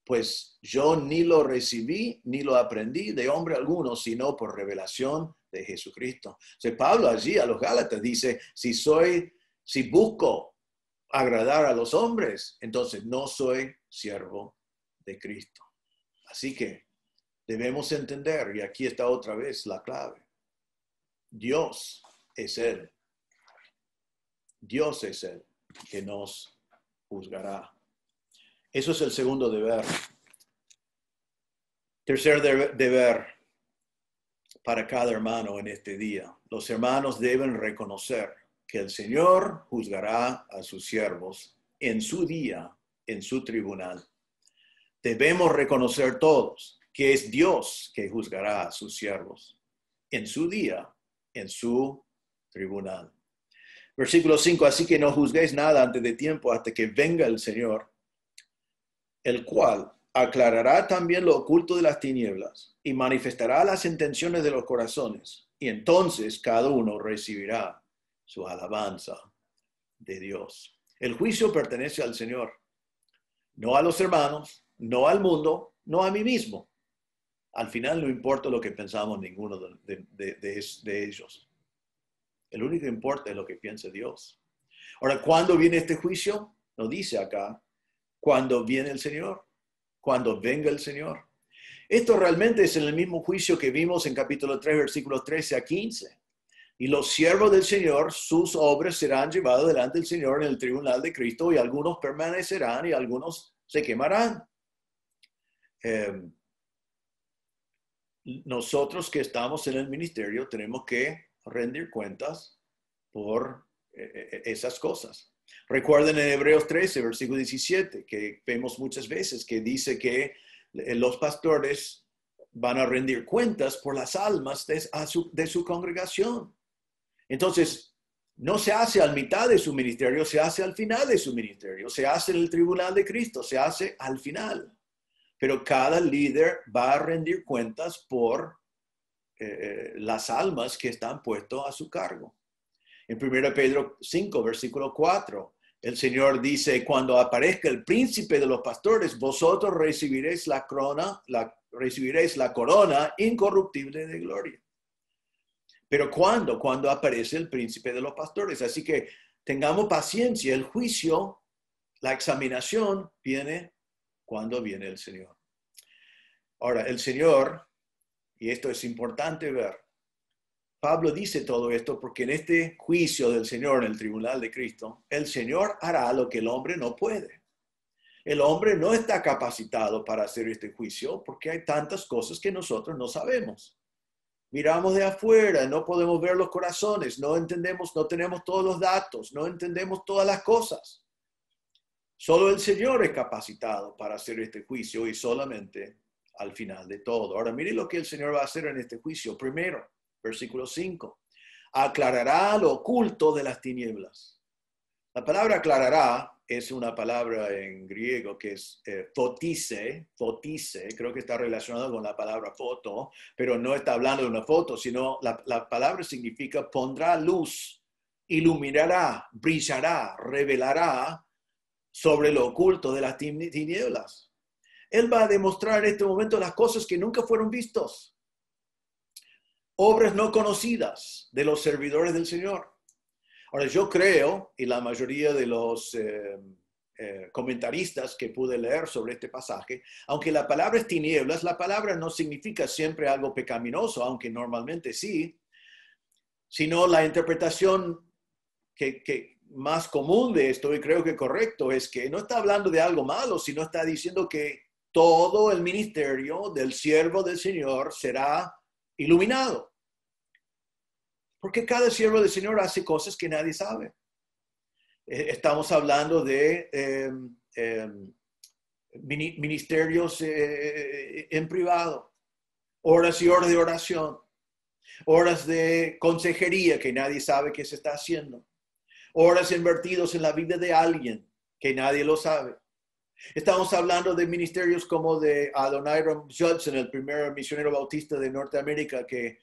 pues yo ni lo recibí ni lo aprendí de hombre alguno, sino por revelación de Jesucristo. O sea, Pablo allí a los Gálatas dice, si busco agradar a los hombres, entonces no soy siervo de Cristo. Así que debemos entender, y aquí está otra vez la clave, Dios es Él. Dios es Él que nos juzgará. Eso es el segundo deber. Tercer deber para cada hermano en este día. Los hermanos deben reconocer que el Señor juzgará a sus siervos en su día, en su tribunal. Debemos reconocer todos que es Dios que juzgará a sus siervos en su día, en su tribunal. Versículo 5, así que no juzguéis nada antes de tiempo hasta que venga el Señor, el cual aclarará también lo oculto de las tinieblas y manifestará las intenciones de los corazones. Y entonces cada uno recibirá su alabanza de Dios. El juicio pertenece al Señor, no a los hermanos, no al mundo, no a mí mismo. Al final no importa lo que pensamos ninguno de ellos. El único que importa es lo que piensa Dios. Ahora, ¿cuándo viene este juicio? Nos dice acá, cuando viene el Señor, cuando venga el Señor. Esto realmente es en el mismo juicio que vimos en capítulo 3, versículos 13 a 15. Y los siervos del Señor, sus obras serán llevadas delante del Señor en el tribunal de Cristo, y algunos permanecerán y algunos se quemarán. Nosotros que estamos en el ministerio tenemos que rendir cuentas por esas cosas. Recuerden en Hebreos 13, versículo 17, que vemos muchas veces que dice que los pastores van a rendir cuentas por las almas de su congregación. Entonces, no se hace a mitad de su ministerio, se hace al final de su ministerio, se hace en el tribunal de Cristo, se hace al final. Pero cada líder va a rendir cuentas por las almas que están puestos a su cargo. En 1 Pedro 5, versículo 4, el Señor dice, cuando aparezca el príncipe de los pastores, vosotros recibiréis la corona incorruptible de gloria. Pero ¿cuándo? Cuando aparece el príncipe de los pastores. Así que tengamos paciencia. El juicio, la examinación viene cuando viene el Señor. Ahora, el Señor, y esto es importante ver, Pablo dice todo esto porque en este juicio del Señor en el tribunal de Cristo, el Señor hará lo que el hombre no puede. El hombre no está capacitado para hacer este juicio porque hay tantas cosas que nosotros no sabemos. Miramos de afuera, no podemos ver los corazones, no entendemos, no tenemos todos los datos, no entendemos todas las cosas. Solo el Señor es capacitado para hacer este juicio y solamente al final de todo. Ahora, mire lo que el Señor va a hacer en este juicio. Primero, versículo 5. Aclarará lo oculto de las tinieblas. La palabra aclarará es una palabra en griego que es fotise, creo que está relacionado con la palabra foto, pero no está hablando de una foto, sino la palabra significa pondrá luz, iluminará, brillará, revelará sobre lo oculto de las tinieblas. Él va a demostrar en este momento las cosas que nunca fueron vistas, obras no conocidas de los servidores del Señor. Ahora, yo creo, y la mayoría de los comentaristas que pude leer sobre este pasaje, aunque la palabra es tinieblas, la palabra no significa siempre algo pecaminoso, aunque normalmente sí, sino la interpretación que más común de esto, y creo que correcto, es que no está hablando de algo malo, sino está diciendo que todo el ministerio del siervo del Señor será iluminado. Porque cada siervo del Señor hace cosas que nadie sabe. Estamos hablando de ministerios en privado, horas y horas de oración, horas de consejería que nadie sabe qué se está haciendo, horas invertidos en la vida de alguien que nadie lo sabe. Estamos hablando de ministerios como de Adoniram Judson, el primer misionero bautista de Norteamérica que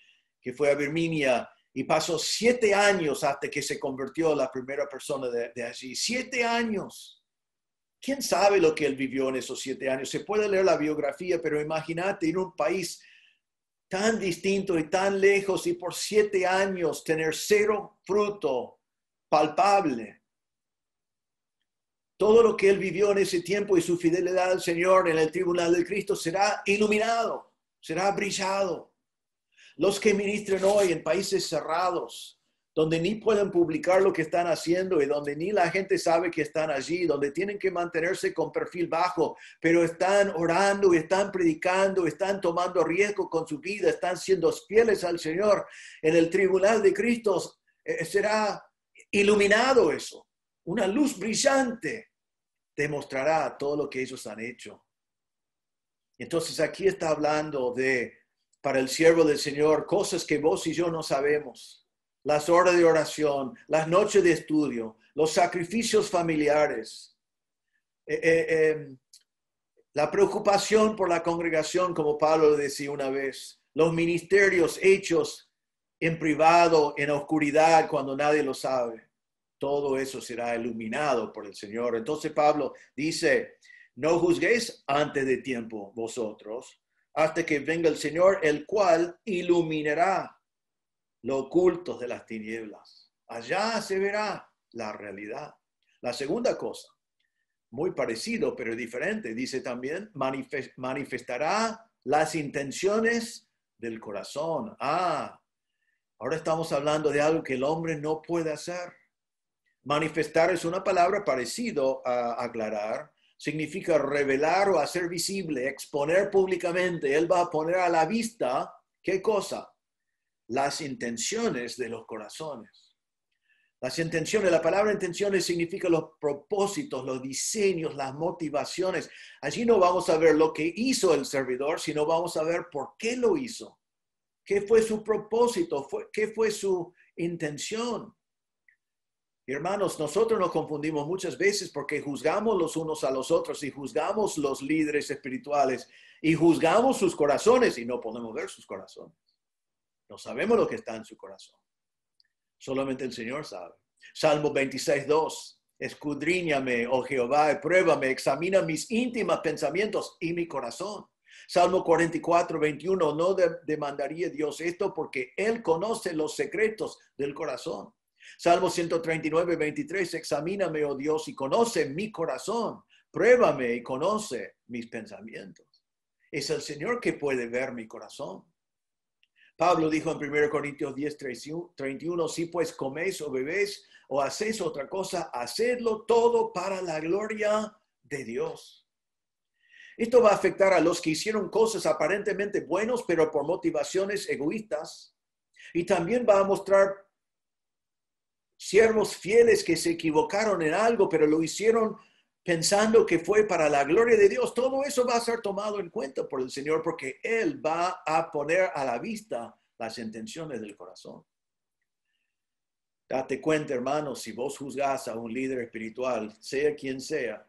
fue a Birmania y pasó 7 años hasta que se convirtió la primera persona de allí. 7 años. ¿Quién sabe lo que él vivió en esos 7 años? Se puede leer la biografía, pero imagínate en un país tan distinto y tan lejos y por 7 años tener 0 fruto palpable. Todo lo que él vivió en ese tiempo y su fidelidad al Señor en el tribunal de Cristo será iluminado, será brillado. Los que ministran hoy en países cerrados, donde ni pueden publicar lo que están haciendo y donde ni la gente sabe que están allí, donde tienen que mantenerse con perfil bajo, pero están orando y están predicando, están tomando riesgo con su vida, están siendo fieles al Señor. En el tribunal de Cristo será iluminado eso. Una luz brillante demostrará todo lo que ellos han hecho. Entonces aquí está hablando de, para el siervo del Señor, cosas que vos y yo no sabemos. Las horas de oración, las noches de estudio, los sacrificios familiares, la preocupación por la congregación, como Pablo decía una vez, los ministerios hechos en privado, en oscuridad, cuando nadie lo sabe. Todo eso será iluminado por el Señor. Entonces Pablo dice, no juzguéis antes de tiempo vosotros, hasta que venga el Señor, el cual iluminará lo oculto de las tinieblas. Allá se verá la realidad. La segunda cosa, muy parecido pero diferente, dice también, manifestará las intenciones del corazón. Ahora estamos hablando de algo que el hombre no puede hacer. Manifestar es una palabra parecido a aclarar. Significa revelar o hacer visible, exponer públicamente. Él va a poner a la vista, ¿qué cosa? Las intenciones de los corazones. Las intenciones, la palabra intenciones significa los propósitos, los diseños, las motivaciones. Allí no vamos a ver lo que hizo el servidor, sino vamos a ver por qué lo hizo. ¿Qué fue su propósito? ¿Qué fue su intención? Hermanos, nosotros nos confundimos muchas veces porque juzgamos los unos a los otros y juzgamos los líderes espirituales y juzgamos sus corazones y no podemos ver sus corazones. No sabemos lo que está en su corazón. Solamente el Señor sabe. Salmo 26:2. Escudriñame, oh Jehová, y pruébame, examina mis íntimos pensamientos y mi corazón. Salmo 44:21. No demandaría Dios esto porque Él conoce los secretos del corazón. Salmo 139:23, examíname, oh Dios, y conoce mi corazón. Pruébame y conoce mis pensamientos. Es el Señor que puede ver mi corazón. Pablo dijo en 1 Corintios 10:31, si pues coméis o bebéis o hacéis otra cosa, hacedlo todo para la gloria de Dios. Esto va a afectar a los que hicieron cosas aparentemente buenas, pero por motivaciones egoístas. Y también va a mostrar siervos fieles que se equivocaron en algo, pero lo hicieron pensando que fue para la gloria de Dios, todo eso va a ser tomado en cuenta por el Señor porque Él va a poner a la vista las intenciones del corazón. Date cuenta, hermanos, si vos juzgás a un líder espiritual, sea quien sea,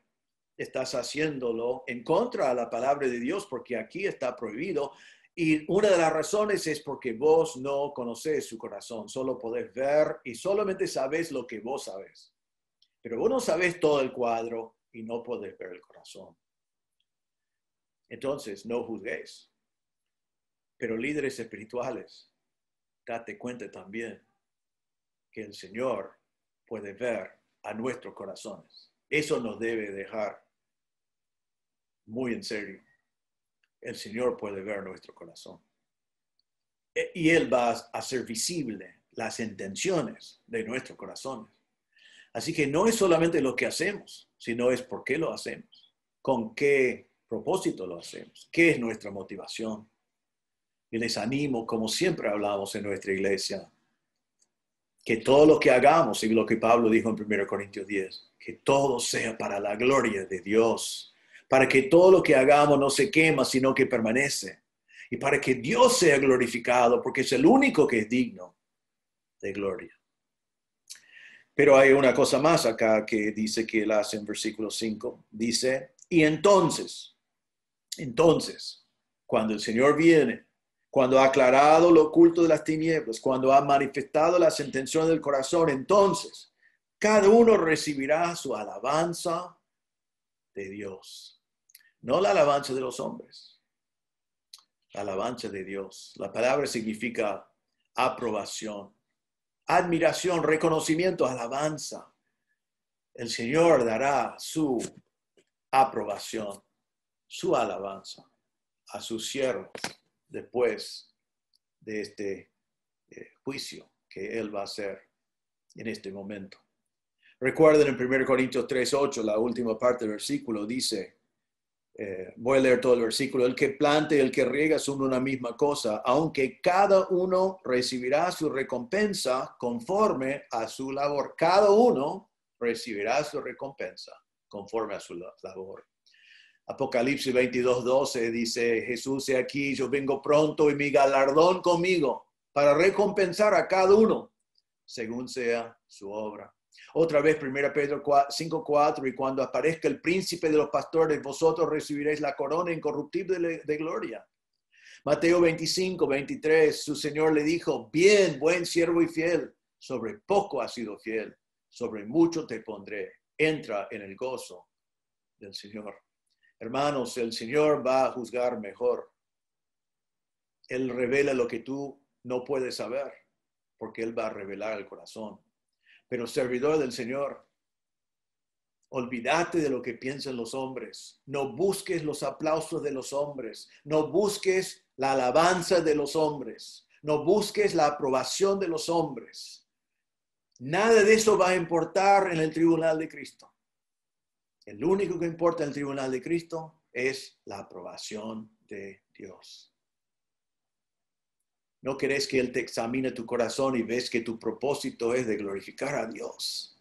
estás haciéndolo en contra de la palabra de Dios porque aquí está prohibido. Y una de las razones es porque vos no conocés su corazón, solo podés ver y solamente sabés lo que vos sabés. Pero vos no sabés todo el cuadro y no podés ver el corazón. Entonces, no juzguéis. Pero líderes espirituales, date cuenta también que el Señor puede ver a nuestros corazones. Eso nos debe dejar muy en serio. El Señor puede ver nuestro corazón. Y Él va a hacer visible las intenciones de nuestros corazones. Así que no es solamente lo que hacemos, sino es por qué lo hacemos, con qué propósito lo hacemos, qué es nuestra motivación. Y les animo, como siempre hablamos en nuestra iglesia, que todo lo que hagamos, y lo que Pablo dijo en 1 Corintios 10, que todo sea para la gloria de Dios, para que todo lo que hagamos no se quema, sino que permanece, y para que Dios sea glorificado, porque es el único que es digno de gloria. Pero hay una cosa más acá que dice que él hace en versículo 5. Dice, y entonces, cuando el Señor viene, cuando ha aclarado lo oculto de las tinieblas, cuando ha manifestado las intenciones del corazón, entonces cada uno recibirá su alabanza de Dios. No la alabanza de los hombres, la alabanza de Dios. La palabra significa aprobación, admiración, reconocimiento, alabanza. El Señor dará su aprobación, su alabanza a sus siervos después de este juicio que Él va a hacer en este momento. Recuerden en 1 Corintios 3:8, la última parte del versículo dice, voy a leer todo el versículo, el que planta y el que riega son una misma cosa, aunque cada uno recibirá su recompensa conforme a su labor. Cada uno recibirá su recompensa conforme a su labor. Apocalipsis 22:12 dice, Jesús, he aquí, yo vengo pronto y mi galardón conmigo para recompensar a cada uno según sea su obra. Otra vez, 1 Pedro 5:4, y cuando aparezca el príncipe de los pastores, vosotros recibiréis la corona incorruptible de gloria. Mateo 25:23, su Señor le dijo, bien, buen siervo y fiel, sobre poco has sido fiel, sobre mucho te pondré, entra en el gozo del Señor. Hermanos, el Señor va a juzgar mejor. Él revela lo que tú no puedes saber, porque Él va a revelar el corazón. Pero servidor del Señor, olvídate de lo que piensan los hombres. No busques los aplausos de los hombres. No busques la alabanza de los hombres. No busques la aprobación de los hombres. Nada de eso va a importar en el tribunal de Cristo. El único que importa en el tribunal de Cristo es la aprobación de Dios. ¿No querés que Él te examine tu corazón y ves que tu propósito es de glorificar a Dios?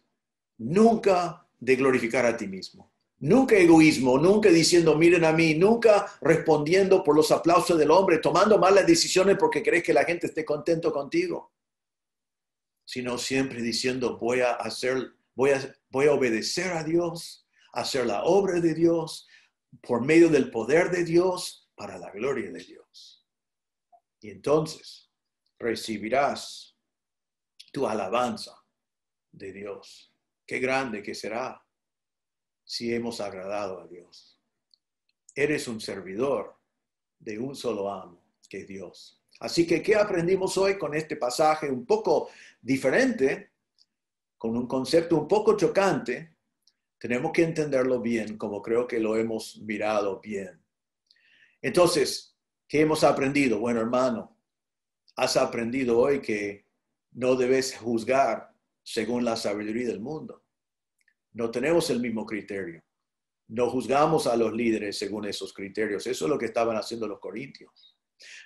Nunca de glorificar a ti mismo. Nunca egoísmo, nunca diciendo miren a mí, nunca respondiendo por los aplausos del hombre, tomando malas decisiones porque querés que la gente esté contento contigo. Sino siempre diciendo voy a obedecer a Dios, hacer la obra de Dios por medio del poder de Dios para la gloria de Dios. Y entonces recibirás tu alabanza de Dios. Qué grande que será si hemos agradado a Dios. Eres un servidor de un solo amo, que es Dios. Así que, ¿qué aprendimos hoy con este pasaje un poco diferente, con un concepto un poco chocante? Tenemos que entenderlo bien, como creo que lo hemos mirado bien. Entonces, ¿qué hemos aprendido? Bueno, hermano, has aprendido hoy que no debes juzgar según la sabiduría del mundo. No tenemos el mismo criterio. No juzgamos a los líderes según esos criterios. Eso es lo que estaban haciendo los corintios.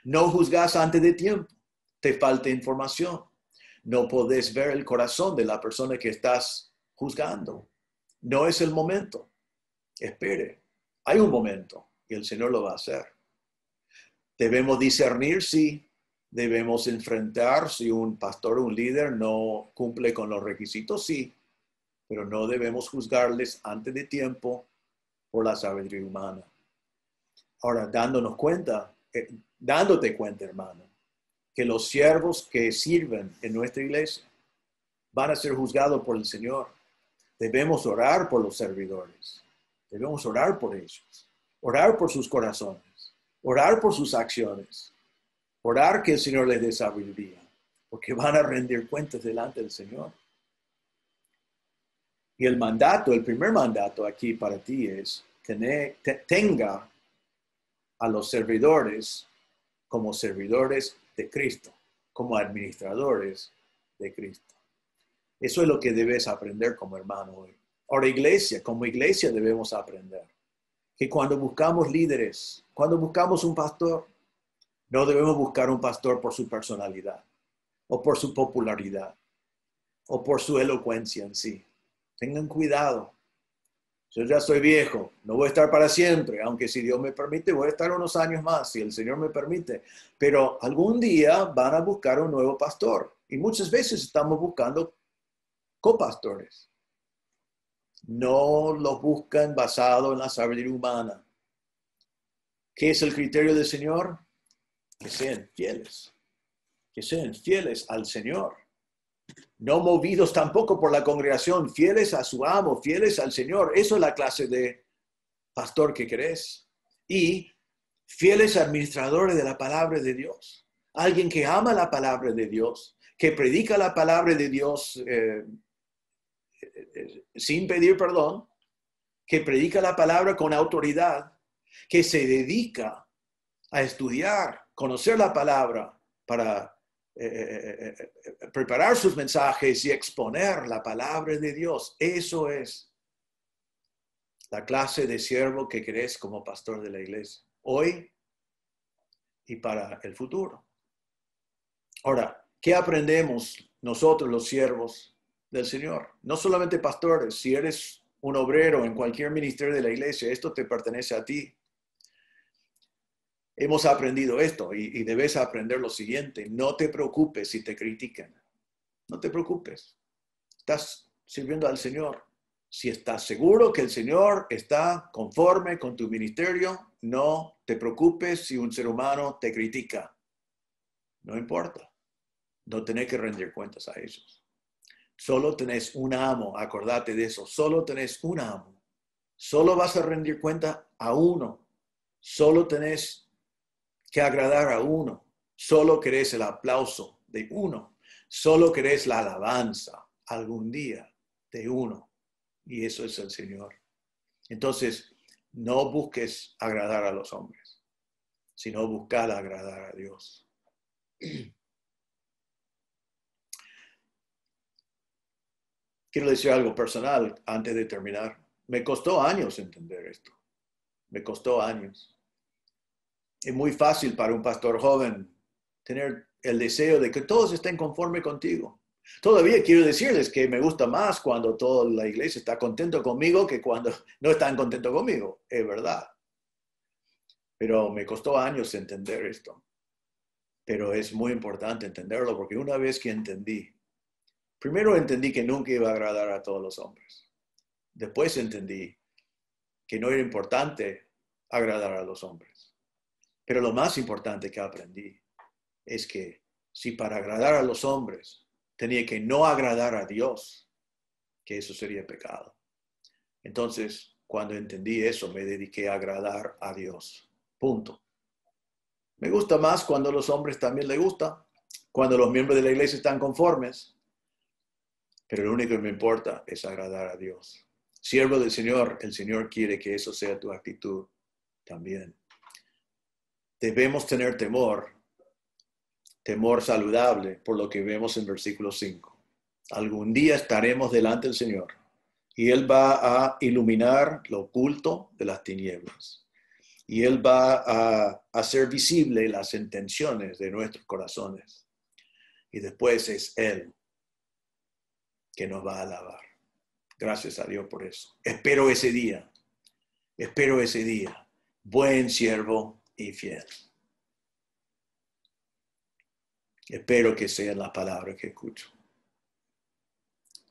No juzgas antes de tiempo. Te falta información. No podés ver el corazón de la persona que estás juzgando. No es el momento. Espere. Hay un momento y el Señor lo va a hacer. Debemos discernir si debemos enfrentar si un pastor o un líder no cumple con los requisitos, sí, pero no debemos juzgarles antes de tiempo por la sabiduría humana. Ahora, dándote cuenta, hermano, que los siervos que sirven en nuestra iglesia van a ser juzgados por el Señor. Debemos orar por los servidores. Debemos orar por ellos. Orar por sus corazones. Orar por sus acciones. Orar que el Señor les dé sabiduría. Porque van a rendir cuentas delante del Señor. Y el primer mandato aquí para ti es tenga a los servidores como servidores de Cristo, como administradores de Cristo. Eso es lo que debes aprender como hermano hoy. Ahora, como iglesia debemos aprender que cuando buscamos líderes, cuando buscamos un pastor, no debemos buscar un pastor por su personalidad, o por su popularidad, o por su elocuencia en sí. Tengan cuidado. Yo ya soy viejo, no voy a estar para siempre, aunque si Dios me permite, voy a estar unos años más, si el Señor me permite. Pero algún día van a buscar un nuevo pastor. Y muchas veces estamos buscando copastores. No los buscan basado en la sabiduría humana. ¿Qué es el criterio del Señor? Que sean fieles. Que sean fieles al Señor. No movidos tampoco por la congregación, fieles a su amo, fieles al Señor. Eso es la clase de pastor que querés. Y fieles administradores de la palabra de Dios. Alguien que ama la palabra de Dios, que predica la palabra de Dios sin pedir perdón, que predica la palabra con autoridad, que se dedica a estudiar, conocer la palabra para preparar sus mensajes y exponer la palabra de Dios. Eso es la clase de siervo que querés como pastor de la iglesia, hoy y para el futuro. Ahora, ¿qué aprendemos nosotros los siervos del Señor? No solamente pastores, si eres un obrero en cualquier ministerio de la iglesia, esto te pertenece a ti. Hemos aprendido esto y debes aprender lo siguiente. No te preocupes si te critican. No te preocupes. Estás sirviendo al Señor. Si estás seguro que el Señor está conforme con tu ministerio, no te preocupes si un ser humano te critica. No importa. No tenés que rendir cuentas a ellos. Solo tenés un amo. Acordate de eso. Solo tenés un amo. Solo vas a rendir cuenta a uno. Solo tenés que agradar a uno. Solo querés el aplauso de uno. Solo querés la alabanza algún día de uno. Y eso es el Señor. Entonces, no busques agradar a los hombres, sino buscar agradar a Dios. Quiero decir algo personal antes de terminar. Me costó años entender esto. Me costó años. Es muy fácil para un pastor joven tener el deseo de que todos estén conforme contigo. Todavía quiero decirles que me gusta más cuando toda la iglesia está contento conmigo que cuando no están contentos conmigo. Es verdad. Pero me costó años entender esto. Pero es muy importante entenderlo porque una vez que primero entendí que nunca iba a agradar a todos los hombres. Después entendí que no era importante agradar a los hombres. Pero lo más importante que aprendí es que si para agradar a los hombres tenía que no agradar a Dios, que eso sería pecado. Entonces, cuando entendí eso, me dediqué a agradar a Dios. Punto. Me gusta más cuando a los hombres también les gusta, cuando los miembros de la iglesia están conformes, pero lo único que me importa es agradar a Dios. Siervo del Señor, el Señor quiere que eso sea tu actitud también. Debemos tener temor saludable, por lo que vemos en versículo 5. Algún día estaremos delante del Señor y Él va a iluminar lo oculto de las tinieblas. Y Él va a hacer visible las intenciones de nuestros corazones. Y después es Él que nos va a alabar. Gracias a Dios por eso. Espero ese día. Espero ese día. Buen siervo y fiel. Espero que sean las palabras que escucho.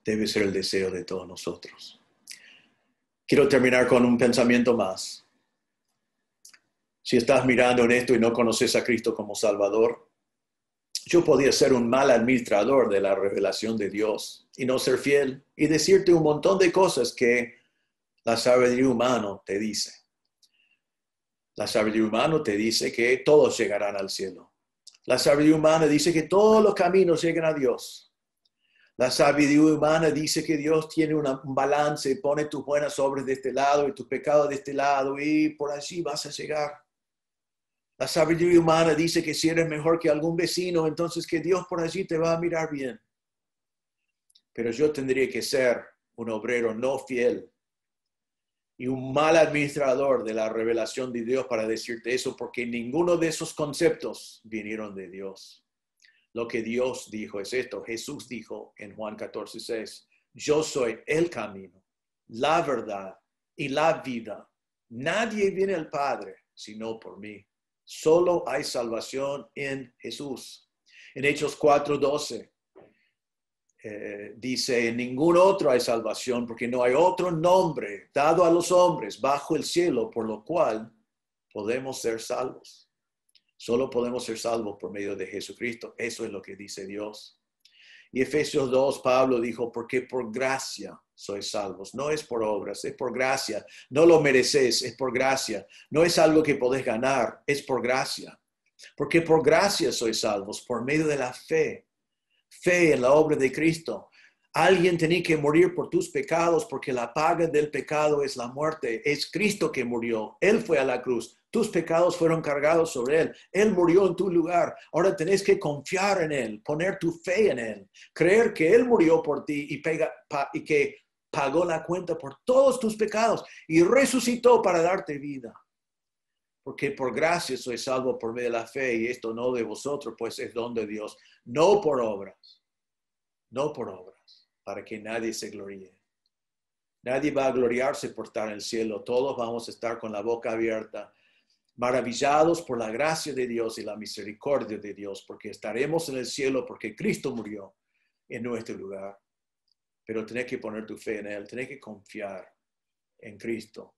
Debe ser el deseo de todos nosotros. Quiero terminar con un pensamiento más. Si estás mirando en esto y no conoces a Cristo como Salvador, yo podría ser un mal administrador de la revelación de Dios y no ser fiel y decirte un montón de cosas que la sabiduría humana te dice. La sabiduría humana te dice que todos llegarán al cielo. La sabiduría humana dice que todos los caminos llegan a Dios. La sabiduría humana dice que Dios tiene un balance, pone tus buenas obras de este lado y tus pecados de este lado y por allí vas a llegar. La sabiduría humana dice que si eres mejor que algún vecino, entonces que Dios por allí te va a mirar bien. Pero yo tendría que ser un obrero no fiel y un mal administrador de la revelación de Dios para decirte eso, porque ninguno de esos conceptos vinieron de Dios. Lo que Dios dijo es esto. Jesús dijo en Juan 14:6, yo soy el camino, la verdad y la vida. Nadie viene al Padre sino por mí. Solo hay salvación en Jesús. En Hechos 4:12 dice, en ningún otro hay salvación porque no hay otro nombre dado a los hombres bajo el cielo por lo cual podemos ser salvos. Solo podemos ser salvos por medio de Jesucristo. Eso es lo que dice Dios. Y Efesios 2, Pablo dijo, porque por gracia sois salvos. No es por obras, es por gracia. No lo mereces, es por gracia. No es algo que podés ganar, es por gracia. Porque por gracia sois salvos, por medio de la fe. Fe en la obra de Cristo. Alguien tenía que morir por tus pecados porque la paga del pecado es la muerte. Es Cristo que murió. Él fue a la cruz. Tus pecados fueron cargados sobre Él. Él murió en tu lugar. Ahora tenés que confiar en Él, poner tu fe en Él, creer que Él murió por ti y que pagó la cuenta por todos tus pecados y resucitó para darte vida. Porque por gracia soy salvo por medio de la fe y esto no de vosotros, pues es don de Dios. No por obras, no por obras, para que nadie se gloríe. Nadie va a gloriarse por estar en el cielo. Todos vamos a estar con la boca abierta, maravillados por la gracia de Dios y la misericordia de Dios, porque estaremos en el cielo porque Cristo murió en nuestro lugar. Pero tenés que poner tu fe en Él, tenés que confiar en Cristo.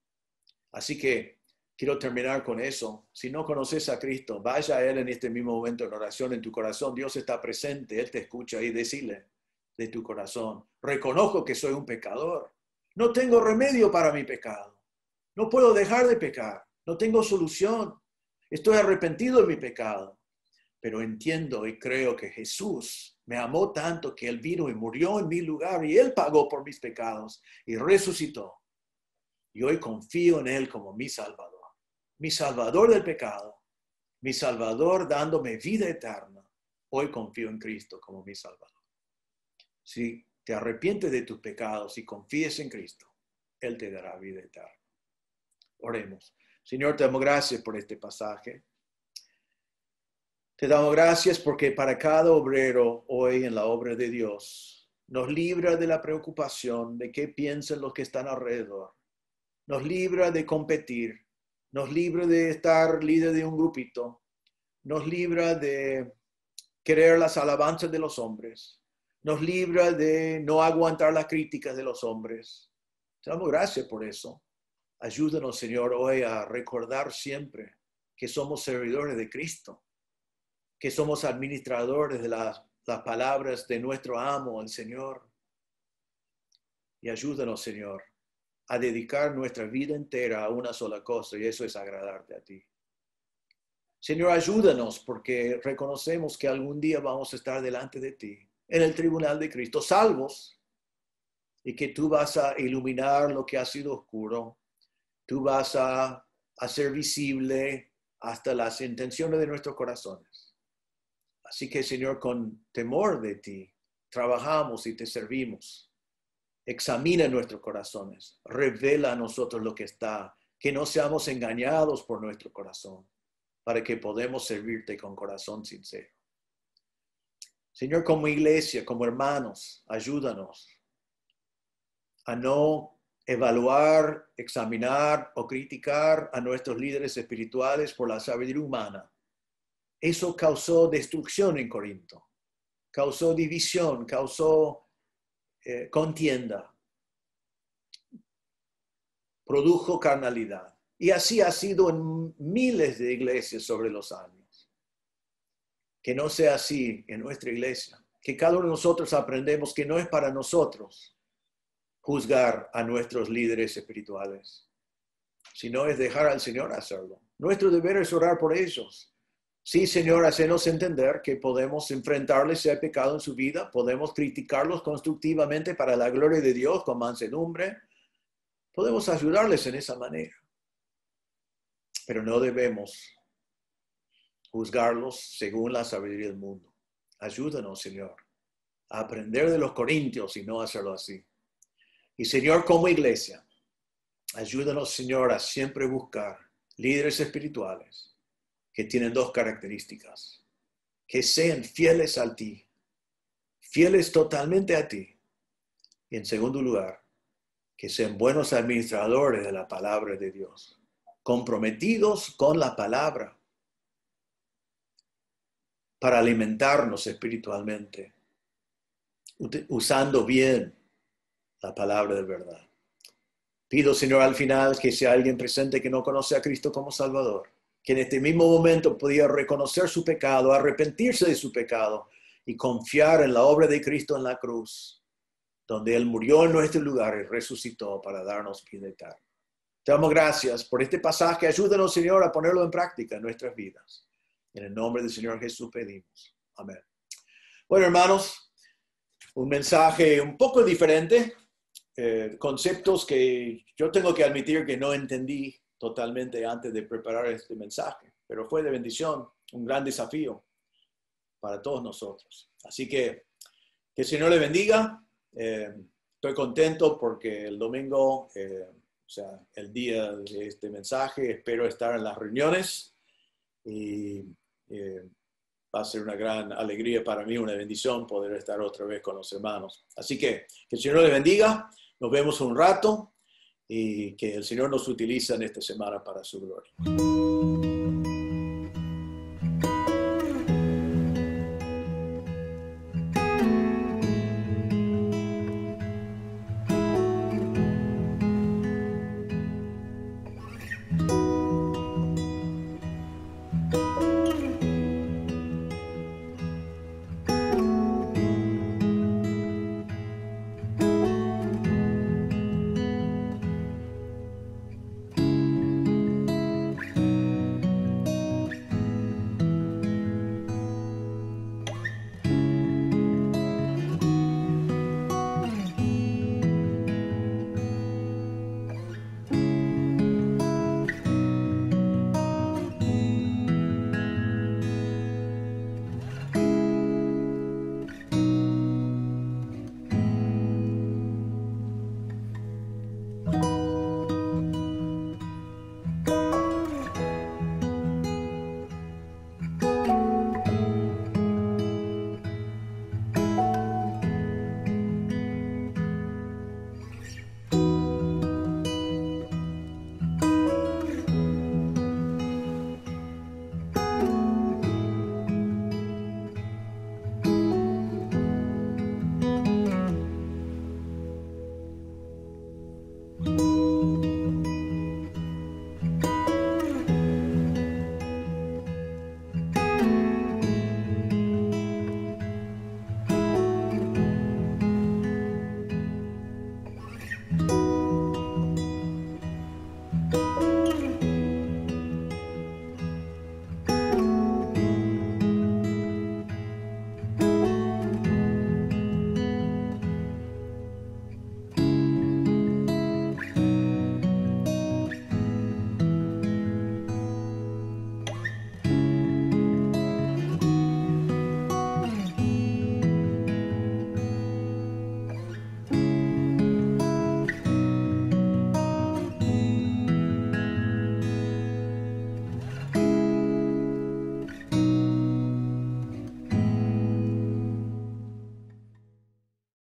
Así que quiero terminar con eso. Si no conoces a Cristo, vaya a Él en este mismo momento en oración en tu corazón. Dios está presente, Él te escucha y decile de tu corazón, reconozco que soy un pecador. No tengo remedio para mi pecado. No puedo dejar de pecar. No tengo solución. Estoy arrepentido de mi pecado. Pero entiendo y creo que Jesús me amó tanto que Él vino y murió en mi lugar y Él pagó por mis pecados y resucitó. Y hoy confío en Él como mi Salvador del pecado, mi Salvador dándome vida eterna. Hoy confío en Cristo como mi Salvador. Si te arrepientes de tus pecados y confíes en Cristo, Él te dará vida eterna. Oremos. Señor, te damos gracias por este pasaje. Te damos gracias porque para cada obrero hoy en la obra de Dios nos libra de la preocupación de qué piensan los que están alrededor. Nos libra de competir. Nos libra de estar líder de un grupito. Nos libra de querer las alabanzas de los hombres. Nos libra de no aguantar las críticas de los hombres. Te damos gracias por eso. Ayúdanos, Señor, hoy a recordar siempre que somos servidores de Cristo, que somos administradores de las palabras de nuestro amo, el Señor. Y ayúdanos, Señor, a dedicar nuestra vida entera a una sola cosa, y eso es agradarte a ti. Señor, ayúdanos porque reconocemos que algún día vamos a estar delante de ti, en el tribunal de Cristo, salvos, y que tú vas a iluminar lo que ha sido oscuro. Tú vas a hacer visible hasta las intenciones de nuestros corazones. Así que, Señor, con temor de ti, trabajamos y te servimos. Examina nuestros corazones. Revela a nosotros lo que está. Que no seamos engañados por nuestro corazón, para que podamos servirte con corazón sincero. Señor, como iglesia, como hermanos, ayúdanos a no evaluar, examinar o criticar a nuestros líderes espirituales por la sabiduría humana. Eso causó destrucción en Corinto, causó división, causó contienda, produjo carnalidad. Y así ha sido en miles de iglesias sobre los años. Que no sea así en nuestra iglesia. Que cada uno de nosotros aprendemos que no es para nosotros juzgar a nuestros líderes espirituales, sino es dejar al Señor hacerlo. Nuestro deber es orar por ellos. Sí, Señor, hacenos entender que podemos enfrentarles si hay pecado en su vida, podemos criticarlos constructivamente para la gloria de Dios con mansedumbre, podemos ayudarles en esa manera. Pero no debemos juzgarlos según la sabiduría del mundo. Ayúdanos, Señor, a aprender de los corintios y no hacerlo así. Y, Señor, como iglesia, ayúdanos, Señor, a siempre buscar líderes espirituales que tienen dos características: que sean fieles a ti, fieles totalmente a ti. Y, en segundo lugar, que sean buenos administradores de la palabra de Dios, comprometidos con la palabra para alimentarnos espiritualmente, usando bien la palabra de verdad. Pido, Señor, al final que si hay alguien presente que no conoce a Cristo como Salvador, que en este mismo momento pudiera reconocer su pecado, arrepentirse de su pecado y confiar en la obra de Cristo en la cruz, donde Él murió en nuestro lugar y resucitó para darnos vida eterna. Te damos gracias por este pasaje. Ayúdanos, Señor, a ponerlo en práctica en nuestras vidas. En el nombre del Señor Jesús pedimos. Amén. Bueno, hermanos, un mensaje un poco diferente. Conceptos que yo tengo que admitir que no entendí totalmente antes de preparar este mensaje, pero fue de bendición, un gran desafío para todos nosotros. Así que el Señor le bendiga. Estoy contento porque el domingo, o sea, el día de este mensaje, espero estar en las reuniones y va a ser una gran alegría para mí, una bendición poder estar otra vez con los hermanos. Así que el Señor le bendiga. Nos vemos un rato y que el Señor nos utilice en esta semana para su gloria.